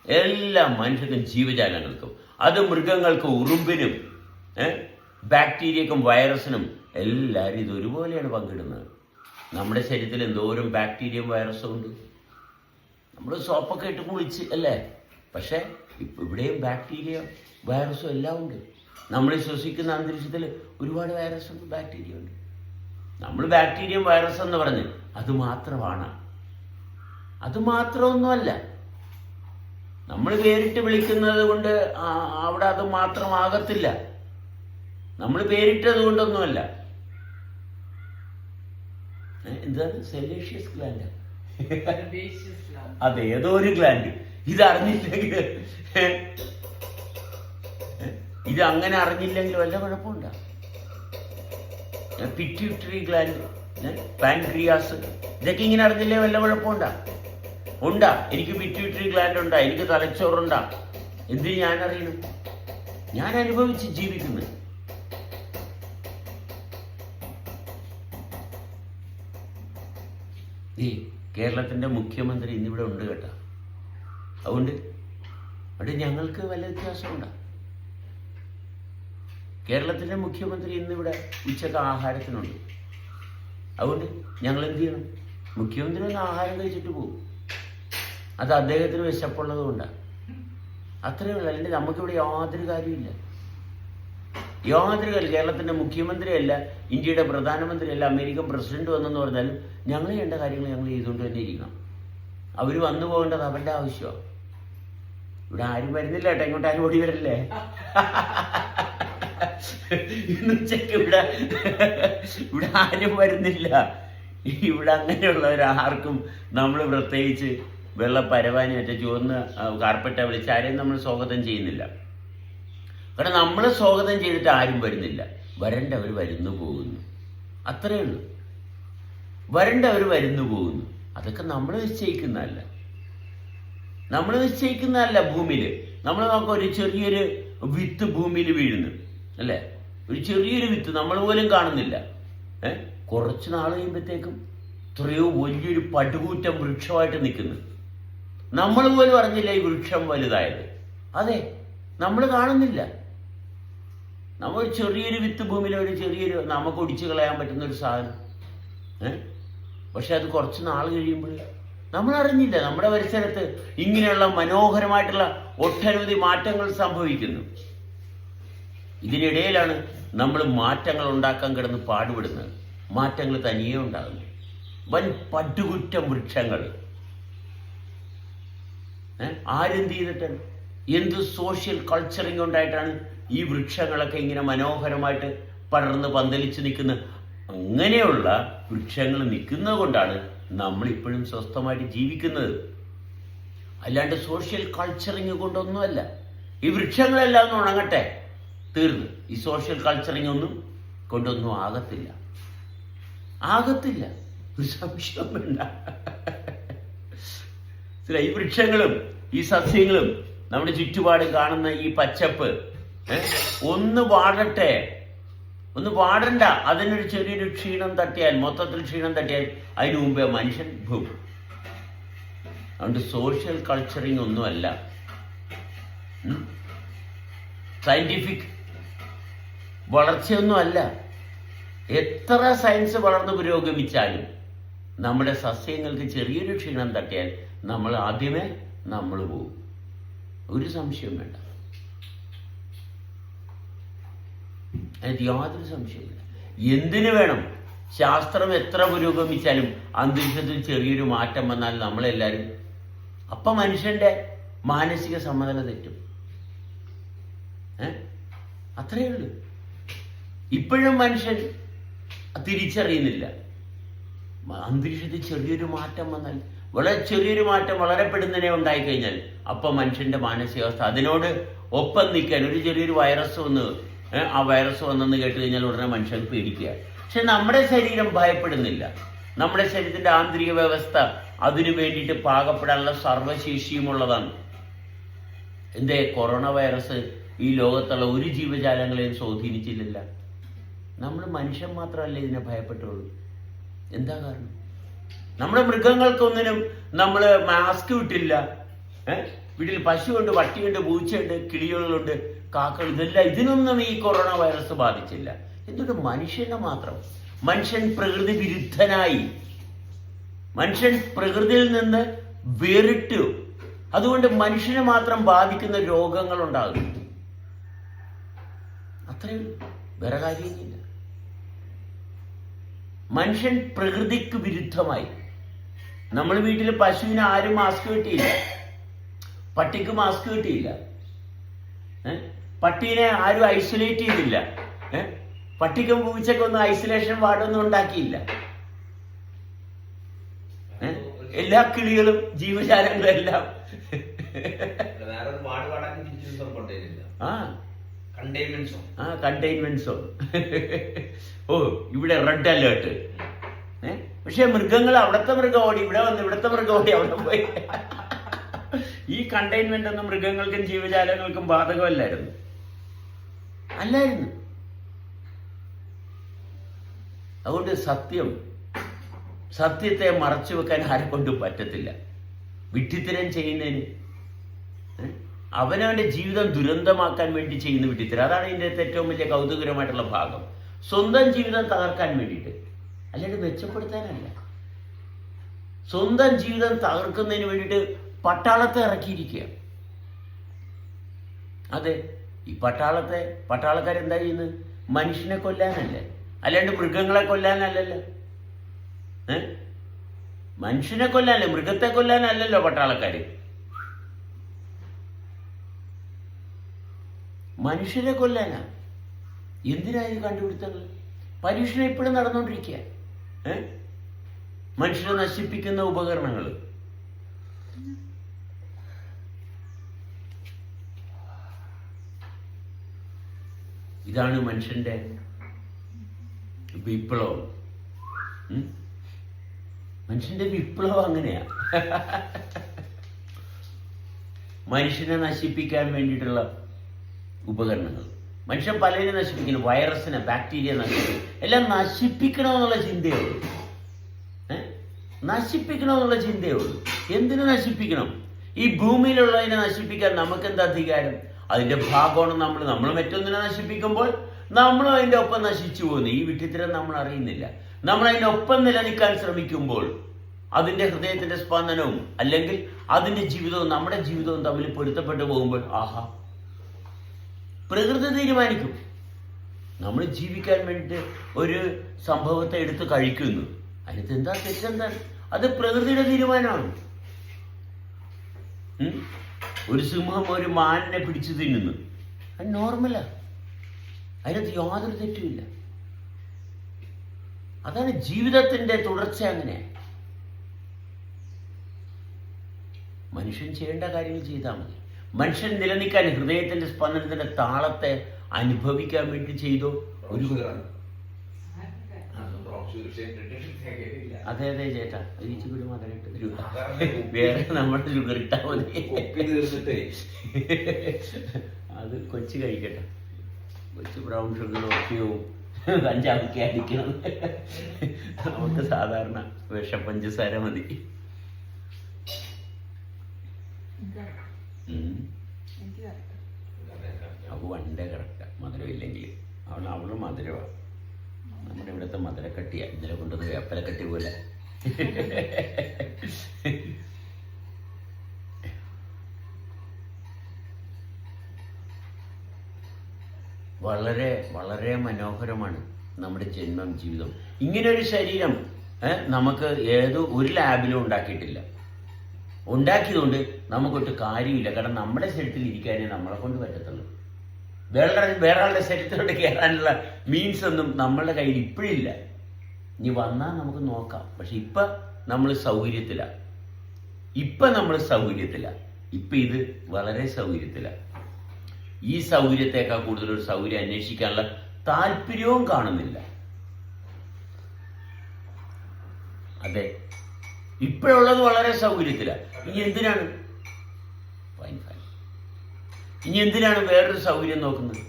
എല്ലാ മനുഷ്യർക്കും ജീവജാലങ്ങൾക്കും, അത് മൃഗങ്ങൾക്കും ഉറുമ്പിനും ബാക്ടീരിയക്കും വൈറസിനും എല്ലാവരും ഇത് ഒരുപോലെയാണ് പങ്കിടുന്നത്. നമ്മുടെ ശരീരത്തിൽ എന്തോരം ബാക്ടീരിയയും വൈറസും ഉണ്ട്. നമ്മൾ സോപ്പൊക്കെ ഇട്ട് കുളിച്ച് അല്ലേ, പക്ഷെ ഇവിടെയും ബാക്ടീരിയ വൈറസും എല്ലാം ഉണ്ട്. നമ്മൾ ശ്വസിക്കുന്ന അന്തരീക്ഷത്തിൽ ഒരുപാട് വൈറസും ബാക്ടീരിയ ഉണ്ട്. നമ്മൾ ബാക്ടീരിയയും വൈറസ് എന്ന് പറഞ്ഞ് അത് മാത്രമാണ്, അത് മാത്രമൊന്നുമല്ല. നമ്മൾ പേരിട്ട് വിളിക്കുന്നത് കൊണ്ട് അവിടെ അത് മാത്രമാകത്തില്ല. നമ്മൾ പേരിട്ടത് കൊണ്ടൊന്നുമല്ല. എന്താണ്? സെലേഷ്യസ് ഗ്ലാൻഡ്, അതേതോ ഒരു ഗ്ലാൻഡ്. ഇതറിഞ്ഞില്ലെങ്കിൽ, ഇത് അങ്ങനെ അറിഞ്ഞില്ലെങ്കിൽ വല്ല കുഴപ്പമുണ്ടോ? പിറ്റ്യൂട്ടറി ഗ്ലാൻഡ്, പാൻക്രിയാസ്, ഇതൊക്കെ ഇങ്ങനെ അറിഞ്ഞില്ലേ വല്ല കുഴപ്പമുണ്ടാ? ഉണ്ടാ? എനിക്ക് പിറ്റ്യൂട്ടറി ഗ്ലാൻഡ് ഉണ്ടാ, എനിക്ക് തലച്ചോറുണ്ടാ. എന്തിന് ഞാൻ അറിയണം? ഞാൻ അനുഭവിച്ച് ജീവിക്കുന്നു. ഈ കേരളത്തിന്റെ മുഖ്യമന്ത്രി ഇന്നിവിടെ ഉണ്ട് കേട്ടോ. അതുകൊണ്ട് ഞങ്ങൾക്ക് വല്ല വ്യത്യാസമുണ്ടോ? കേരളത്തിന്റെ മുഖ്യമന്ത്രി ഇന്നിവിടെ ഉച്ചക്ക് ആഹാരത്തിനുണ്ട്. അതുകൊണ്ട് ഞങ്ങൾ എന്ത് ചെയ്യണം? മുഖ്യമന്ത്രി ഒന്ന് ആഹാരം കഴിച്ചിട്ട് പോകും. അത് അദ്ദേഹത്തിന് വിശപ്പുള്ളത് കൊണ്ടാണ്. അത്രയേ ഉള്ളൂ. അല്ലെങ്കിൽ നമുക്കിവിടെ യാതൊരു കാര്യമില്ല, യാതൊരു കാര്യം. കേരളത്തിന്റെ മുഖ്യമന്ത്രിയല്ല, ഇന്ത്യയുടെ പ്രധാനമന്ത്രിയല്ല, അമേരിക്കൻ പ്രസിഡന്റ് വന്നെന്ന് പറഞ്ഞാലും ഞങ്ങൾ ചെയ്യേണ്ട കാര്യങ്ങൾ ഞങ്ങൾ ചെയ്തുകൊണ്ട് തന്നെ ഇരിക്കണം. അവർ വന്നു പോകേണ്ടത് അവരുടെ ആവശ്യമാണ്. ഇവിടെ ആരും വരുന്നില്ല കേട്ടോ, ഇങ്ങോട്ട് ആരും ഓടി വരില്ലേ? ഇന്നുച്ചക്ക് ഇവിടെ ആരും വരുന്നില്ല. ഇവിടെ അങ്ങനെയുള്ളവരാർക്കും നമ്മൾ പ്രത്യേകിച്ച് വെള്ള പരവാനി മറ്റേ ചുവന്ന് കാർപ്പറ്റ വിളിച്ച് ആരെയും നമ്മൾ സ്വാഗതം ചെയ്യുന്നില്ല. കാരണം നമ്മൾ സ്വാഗതം ചെയ്തിട്ട് ആരും വരുന്നില്ല. വരണ്ടവർ വരുന്നു പോകുന്നു, അത്രയേ ഉള്ളൂ. വരണ്ടവർ വരുന്നു പോകുന്നു. അതൊക്കെ നമ്മൾ നിശ്ചയിക്കുന്നതല്ല, നമ്മൾ നിശ്ചയിക്കുന്നതല്ല. ഭൂമിയിൽ നമ്മൾ നോക്കാം, ഒരു ചെറിയൊരു വിത്ത് ഭൂമിയിൽ വീഴുന്നു അല്ലേ? ഒരു ചെറിയൊരു വിത്ത് നമ്മൾ പോലും കാണുന്നില്ല. കുറച്ച് നാൾ കഴിയുമ്പോഴത്തേക്കും എത്രയോ വലിയൊരു പടുകൂറ്റം വൃക്ഷമായിട്ട് നിൽക്കുന്നു. നമ്മൾ പോലും അറിഞ്ഞില്ല ഈ വൃക്ഷം വലുതായത്. അതെ, നമ്മൾ കാണുന്നില്ല. നമ്മൾ ചെറിയൊരു വിത്ത് ഭൂമിയിലെ ഒരു ചെറിയൊരു നമുക്ക് ഒടിച്ചു കളയാൻ പറ്റുന്ന ഒരു സാധനം. പക്ഷെ അത് കുറച്ച് നാൾ കഴിയുമ്പോൾ നമ്മൾ അറിഞ്ഞില്ല നമ്മുടെ പരിസരത്ത് ഇങ്ങനെയുള്ള മനോഹരമായിട്ടുള്ള ഒട്ടനവധി മാറ്റങ്ങൾ സംഭവിക്കുന്നു. ഇതിനിടയിലാണ് നമ്മൾ മാറ്റങ്ങൾ ഉണ്ടാക്കാൻ കിടന്ന് പാടുപെടുന്നത്. മാറ്റങ്ങൾ തനിയെ ഉണ്ടാകുന്നു. വൻ പടുകുറ്റം വൃക്ഷങ്ങൾ ആരെന്ത് ചെയ്തിട്ടാണ്? എന്ത് സോഷ്യൽ കൾച്ചറിങ് ഉണ്ടായിട്ടാണ് ഈ വൃക്ഷങ്ങളൊക്കെ ഇങ്ങനെ മനോഹരമായിട്ട് പടർന്ന് പന്തലിച്ച് നിൽക്കുന്നത്? അങ്ങനെയുള്ള വൃക്ഷങ്ങൾ നിൽക്കുന്നത് കൊണ്ടാണ് നമ്മളിപ്പോഴും സ്വസ്ഥമായിട്ട് ജീവിക്കുന്നത്. അല്ലാണ്ട് സോഷ്യൽ കൾച്ചറിങ് കൊണ്ടൊന്നുമല്ല. ഈ വൃക്ഷങ്ങളെല്ലാം ഒന്ന് ഉണങ്ങട്ടെ, തീർന്നു. ഈ സോഷ്യൽ കൾച്ചറിങ് ഒന്നും കൊണ്ടൊന്നും ആകത്തില്ല, ഒരു സംശയം വേണ്ട. ഈ വൃക്ഷങ്ങളും ഈ സസ്യങ്ങളും നമ്മുടെ ചുറ്റുപാടും കാണുന്ന ഈ പച്ചപ്പ് ഒന്ന് വാടട്ടെ, ഒന്ന് വാടണ്ട. അതിനൊരു ചെറിയൊരു ക്ഷീണം തട്ടിയാൽ, മൊത്തത്തിൽ ക്ഷീണം തട്ടിയാൽ അതിനു മുമ്പേ മനുഷ്യൻ അതുകൊണ്ട് സോഷ്യൽ കൾച്ചറിങ് ഒന്നുമല്ല, സയന്റിഫിക് വളർച്ചയൊന്നുമല്ല. എത്ര സയൻസ് വളർന്നു പുരോഗമിച്ചാലും നമ്മുടെ സസ്യങ്ങൾക്ക് ചെറിയൊരു ക്ഷീണം തട്ടിയാൽ ആദ്യമേ നമ്മൾ പോകും. ഒരു സംശയം വേണ്ട, അതിന് യാതൊരു സംശയമില്ല. എന്തിനു വേണം? ശാസ്ത്രം എത്ര പുരോഗമിച്ചാലും അന്തരീക്ഷത്തിൽ ചെറിയൊരു മാറ്റം വന്നാൽ നമ്മളെല്ലാവരും അപ്പം മനുഷ്യന്റെ മാനസിക സമനില തെറ്റും. അത്രയേ ഉള്ളൂ. ഇപ്പോഴും മനുഷ്യൻ തിരിച്ചറിയുന്നില്ല. അന്തരീക്ഷത്തിൽ ചെറിയൊരു മാറ്റം വന്നാൽ, വളരെ ചെറിയൊരു മാറ്റം വളരെ പെടുന്നതിനെ ഉണ്ടായിക്കഴിഞ്ഞാൽ അപ്പം മനുഷ്യന്റെ മാനസികാവസ്ഥ അതിനോട് ഒപ്പം നിൽക്കാൻ, ഒരു ചെറിയൊരു വൈറസ് വന്ന് ആ വൈറസ് വന്നെന്ന് കേട്ട് കഴിഞ്ഞാൽ ഉടനെ മനുഷ്യൻ പേടിക്കുക. പക്ഷെ നമ്മുടെ ശരീരം ഭയപ്പെടുന്നില്ല. നമ്മുടെ ശരീരത്തിന്റെ ആന്തരിക വ്യവസ്ഥ അതിനു വേണ്ടിയിട്ട് പാകപ്പെടാനുള്ള സർവ്വശേഷിയുമുള്ളതാണ്. എന്തേ കൊറോണ വൈറസ് ഈ ലോകത്തുള്ള ഒരു ജീവജാലങ്ങളെയും സ്വാധീനിച്ചില്ല. നമ്മൾ മനുഷ്യൻ മാത്രമല്ല ഇതിനെ ഭയപ്പെട്ടുള്ളൂ. എന്താ കാരണം? നമ്മുടെ മൃഗങ്ങൾക്കൊന്നിനും നമ്മൾ മാസ്ക് ഇട്ടില്ല. വീട്ടിൽ പശുവുണ്ട്, പട്ടിയുണ്ട്, പൂച്ചയുണ്ട്, കിളികളുണ്ട്, കാക്കൾ, ഇതിനൊന്നും ഈ കൊറോണ വൈറസ് ബാധിച്ചില്ല. എന്തുകൊണ്ട് മനുഷ്യനെ മാത്രം? മനുഷ്യൻ പ്രകൃതി വിരുദ്ധനായി, മനുഷ്യൻ പ്രകൃതിയിൽ നിന്ന് വേറിട്ടു. അതുകൊണ്ട് മനുഷ്യനെ മാത്രം ബാധിക്കുന്ന രോഗങ്ങൾ ഉണ്ടാകും. അത്രയും, വേറെ കാര്യമൊന്നുമില്ല. മനുഷ്യൻ പ്രകൃതിക്ക് വിരുദ്ധമായി. നമ്മൾ വീട്ടിൽ പശുവിന് ആരും മാസ്ക് കിട്ടിയില്ല, പട്ടിക്ക് മാസ്ക് കിട്ടിയില്ല, പട്ടീനെ ആരും ഐസൊലേറ്റ് ചെയ്തില്ല, പട്ടിക്കും പൂച്ചക്കൊന്നും ഐസൊലേഷൻ വാർഡൊന്നും ഉണ്ടാക്കിയില്ല. എല്ലാ കിളികളും ജീവജാലങ്ങളും എല്ലാം കണ്ടെയ്ൻമെന്റ് സോൺ. ഓ, ഇവിടെ റെഡ് അലേർട്ട്. പക്ഷെ മൃഗങ്ങൾ, അവിടുത്തെ മൃഗം ഓടി ഇവിടെ വന്ന്, ഇവിടുത്തെ മൃഗം ഓടി അവിടെ പോയി. ഈ കണ്ടെയ്ൻമെന്റ് ഒന്നും മൃഗങ്ങൾക്കും ജീവജാലങ്ങൾക്കും ബാധകമല്ലായിരുന്നു. അതുകൊണ്ട് സത്യത്തെ മറച്ചു വെക്കാൻ ആരെ കൊണ്ടും പറ്റത്തില്ല. വിഡ്ഢിത്തരം ചെയ്യുന്നതിന്, അവനവന്റെ ജീവിതം ദുരന്തമാക്കാൻ വേണ്ടി ചെയ്യുന്ന വിഡ്ഢിത്തരം, അതാണ് ഇതിന്റെ ഏറ്റവും വലിയ കൗതുകരമായിട്ടുള്ള ഭാഗം. സ്വന്തം ജീവിതം തകർക്കാൻ വേണ്ടിയിട്ട്, അല്ലാണ്ട് മെച്ചപ്പെടുത്താനല്ല. സ്വന്തം ജീവിതം തകർക്കുന്നതിന് വേണ്ടിയിട്ട് പട്ടാളത്തെ ഇറക്കിയിരിക്കുക. അതെ, ഈ പട്ടാളക്കാരെന്താ ചെയ്യുന്നത്? മനുഷ്യനെ കൊല്ലാനല്ലേ, അല്ലാണ്ട് മൃഗങ്ങളെ കൊല്ലാനല്ലല്ലോ. മനുഷ്യനെ കൊല്ലാനല്ലേ, മൃഗത്തെ കൊല്ലാനല്ലല്ലോ പട്ടാളക്കാര്. മനുഷ്യരെ കൊല്ലാനാ. എന്തിനാ ഈ കണ്ടുപിടുത്തങ്ങൾ? പരീക്ഷണം ഇപ്പോഴും നടന്നുകൊണ്ടിരിക്കുക. മനുഷ്യരെ നശിപ്പിക്കുന്ന ഉപകരണങ്ങൾ. ഇതാണ് മനുഷ്യന്റെ വിപ്ലവം. മനുഷ്യന്റെ വിപ്ലവം അങ്ങനെയാ. മനുഷ്യനെ നശിപ്പിക്കാൻ വേണ്ടിയിട്ടുള്ള ഉപകരണങ്ങൾ. മനുഷ്യൻ പലതിനെ നശിപ്പിക്കുന്നു. വൈറസിനെ, ബാക്ടീരിയ നശിപ്പിക്കും. എല്ലാം നശിപ്പിക്കണമെന്നുള്ള ചിന്തയേ ഉള്ളൂ. നശിപ്പിക്കണമെന്നുള്ള ചിന്തയേ ഉള്ളൂ. എന്തിനു നശിപ്പിക്കണം? ഈ ഭൂമിയിലുള്ളതിനെ നശിപ്പിക്കാൻ നമുക്ക് എന്താ അധികാരം? അതിന്റെ ഭാഗമാണ് നമ്മൾ മറ്റൊന്നിനെ നശിപ്പിക്കുമ്പോൾ നമ്മളും അതിന്റെ ഒപ്പം നശിച്ചു പോകുന്നു. ഈ വിഡ്ഢിത്തരം നമ്മൾ അറിയുന്നില്ല. നമ്മൾ അതിന്റെ ഒപ്പം നിലനിൽക്കാൻ ശ്രമിക്കുമ്പോൾ അതിന്റെ ഹൃദയത്തിന്റെ സ്പന്ദനവും അല്ലെങ്കിൽ അതിന്റെ ജീവിതവും നമ്മുടെ ജീവിതവും തമ്മിൽ പൊരുത്തപ്പെട്ടു പോകുമ്പോൾ ആഹാ, പ്രകൃതി തീരുമാനിക്കും. നമ്മൾ ജീവിക്കാൻ വേണ്ടിയിട്ട് ഒരു സംഭവത്തെ എടുത്ത് കഴിക്കുന്നു. അതിനകത്ത് എന്താ തെറ്റെന്താണ്? അത് പ്രകൃതിയുടെ തീരുമാനമാണ്. ഒരു സിംഹം ഒരു മാനിനെ പിടിച്ചു തിന്നുന്നു, അത് നോർമലാ. അതിനകത്ത് യാതൊരു തെറ്റുമില്ല. അതാണ് ജീവിതത്തിന്റെ തുടർച്ച. അങ്ങനെ മനുഷ്യൻ ചെയ്യേണ്ട കാര്യങ്ങൾ ചെയ്താൽ മതി. മനുഷ്യൻ നിലനിൽക്കാൻ, ഹൃദയത്തിന്റെ സ്പന്ദനത്തിന്റെ താളത്തെ അനുഭവിക്കാൻ വേണ്ടി ചെയ്തോ ഒരു അതെ ചേട്ടാ, ഇച്ചിരി മകനായിട്ട് വേറെ നമ്മുടെ ഷുഗർ ഇട്ടാ മതി. അത് കൊച്ചു കഴിക്കട്ടെ. കൊച്ചു ബ്രൗൺ ഷുഗർ ഒക്കെയാവും, കഞ്ചാവൊക്കെ അടിക്കണം. നമുക്ക് സാധാരണ വിഷപ്പഞ്ചസാര മതി. അവ വണ്ടേ കറക്റ്റാ, മധുരമില്ലെങ്കിൽ അവള് മധുരമാണ്. നമ്മുടെ ഇവിടുത്തെ മധുരക്കട്ടിയാ, ഇന്നലെ കൊണ്ടത് വേപ്പലക്കട്ടി പോലെ. വളരെ വളരെ മനോഹരമാണ് നമ്മുടെ ജന്മം, ജീവിതം. ഇങ്ങനൊരു ശരീരം നമുക്ക് ഒരു ലാബിലും ഉണ്ടാക്കിയിട്ടില്ല. ഉണ്ടാക്കിയതുകൊണ്ട് നമുക്കൊട്ട് കാര്യമില്ല. കാരണം നമ്മുടെ ശരീരത്തിൽ ഇരിക്കാനേ നമ്മളെ കൊണ്ട് പറ്റത്തുള്ളൂ. വേറെ ആളുടെ ശരീരത്തിലോട്ട് കയറാനുള്ള മീൻസ് ഒന്നും നമ്മളുടെ കയ്യിൽ ഇപ്പോഴില്ല. ഇനി വന്നാൽ നമുക്ക് നോക്കാം. പക്ഷെ ഇപ്പം നമ്മൾ സൗകര്യത്തിലാണ്. ഇപ്പം ഇത് വളരെ സൗകര്യത്തിലാണ്. ഈ സൗകര്യത്തേക്കാൾ കൂടുതലൊരു സൗകര്യം അന്വേഷിക്കാനുള്ള താല്പര്യവും കാണുന്നില്ല. അതെ, ഇപ്പോഴുള്ളത് വളരെ സൗകര്യത്തിലാണ്. ഇനി എന്തിനാണ് വേറൊരു സൗകര്യം നോക്കുന്നത്?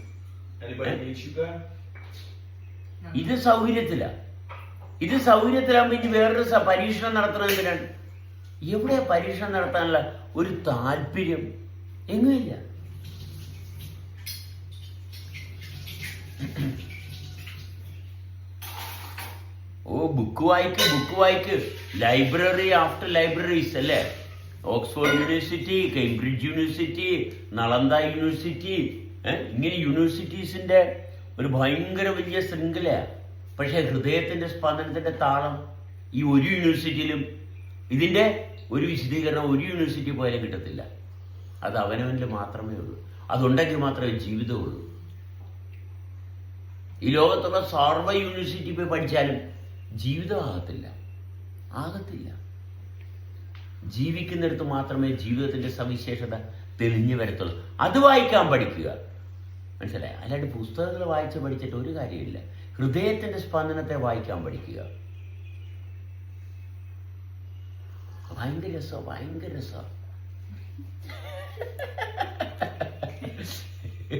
ഇത് സൗകര്യത്തിലാകുമ്പോൾ ഇനി വേറൊരു പരീക്ഷണം നടത്തുന്നത് എന്തിനാണ്? എവിടെയാ പരീക്ഷണം നടത്താനുള്ള ഒരു താല്പര്യം? എങ്ങുമില്ല. ബുക്ക് വായിക്ക്. ലൈബ്രറി ആഫ്റ്റർ ലൈബ്രറീസ് അല്ലേ? Oxford university, Cambridge university, Nalanda university, ഇങ്ങനെ യൂണിവേഴ്സിറ്റീസിന്റെ ഒരു ഭയങ്കര വലിയ ശൃംഖലയാണ്. പക്ഷെ ഹൃദയത്തിന്റെ സ്പന്ദനത്തിന്റെ താളം ഈ ഒരു യൂണിവേഴ്സിറ്റിയിലും, ഇതിന്റെ ഒരു വിശദീകരണം ഒരു യൂണിവേഴ്സിറ്റി പോയാലും കിട്ടത്തില്ല. അത് അവനവനിൽ മാത്രമേ ഉള്ളൂ. അതുണ്ടെങ്കിൽ മാത്രമേ ജീവിതമുള്ളൂ. ഈ ലോകത്തുള്ള സർവ്വ യൂണിവേഴ്സിറ്റി പോയി പഠിച്ചാലും ജീവിതം ആകത്തില്ല. ജീവിക്കുന്നിടത്ത് മാത്രമേ ജീവിതത്തിന്റെ സവിശേഷത തെളിഞ്ഞു വരത്തുള്ളൂ. അത് വായിക്കാൻ പഠിക്കുക, മനസ്സിലായി? അല്ലാണ്ട് പുസ്തകങ്ങൾ പഠിച്ചിട്ട് ഒരു കാര്യമില്ല. ഹൃദയത്തിന്റെ സ്പന്ദനത്തെ വായിക്കാൻ പഠിക്കുക. ഭയങ്കര രസം.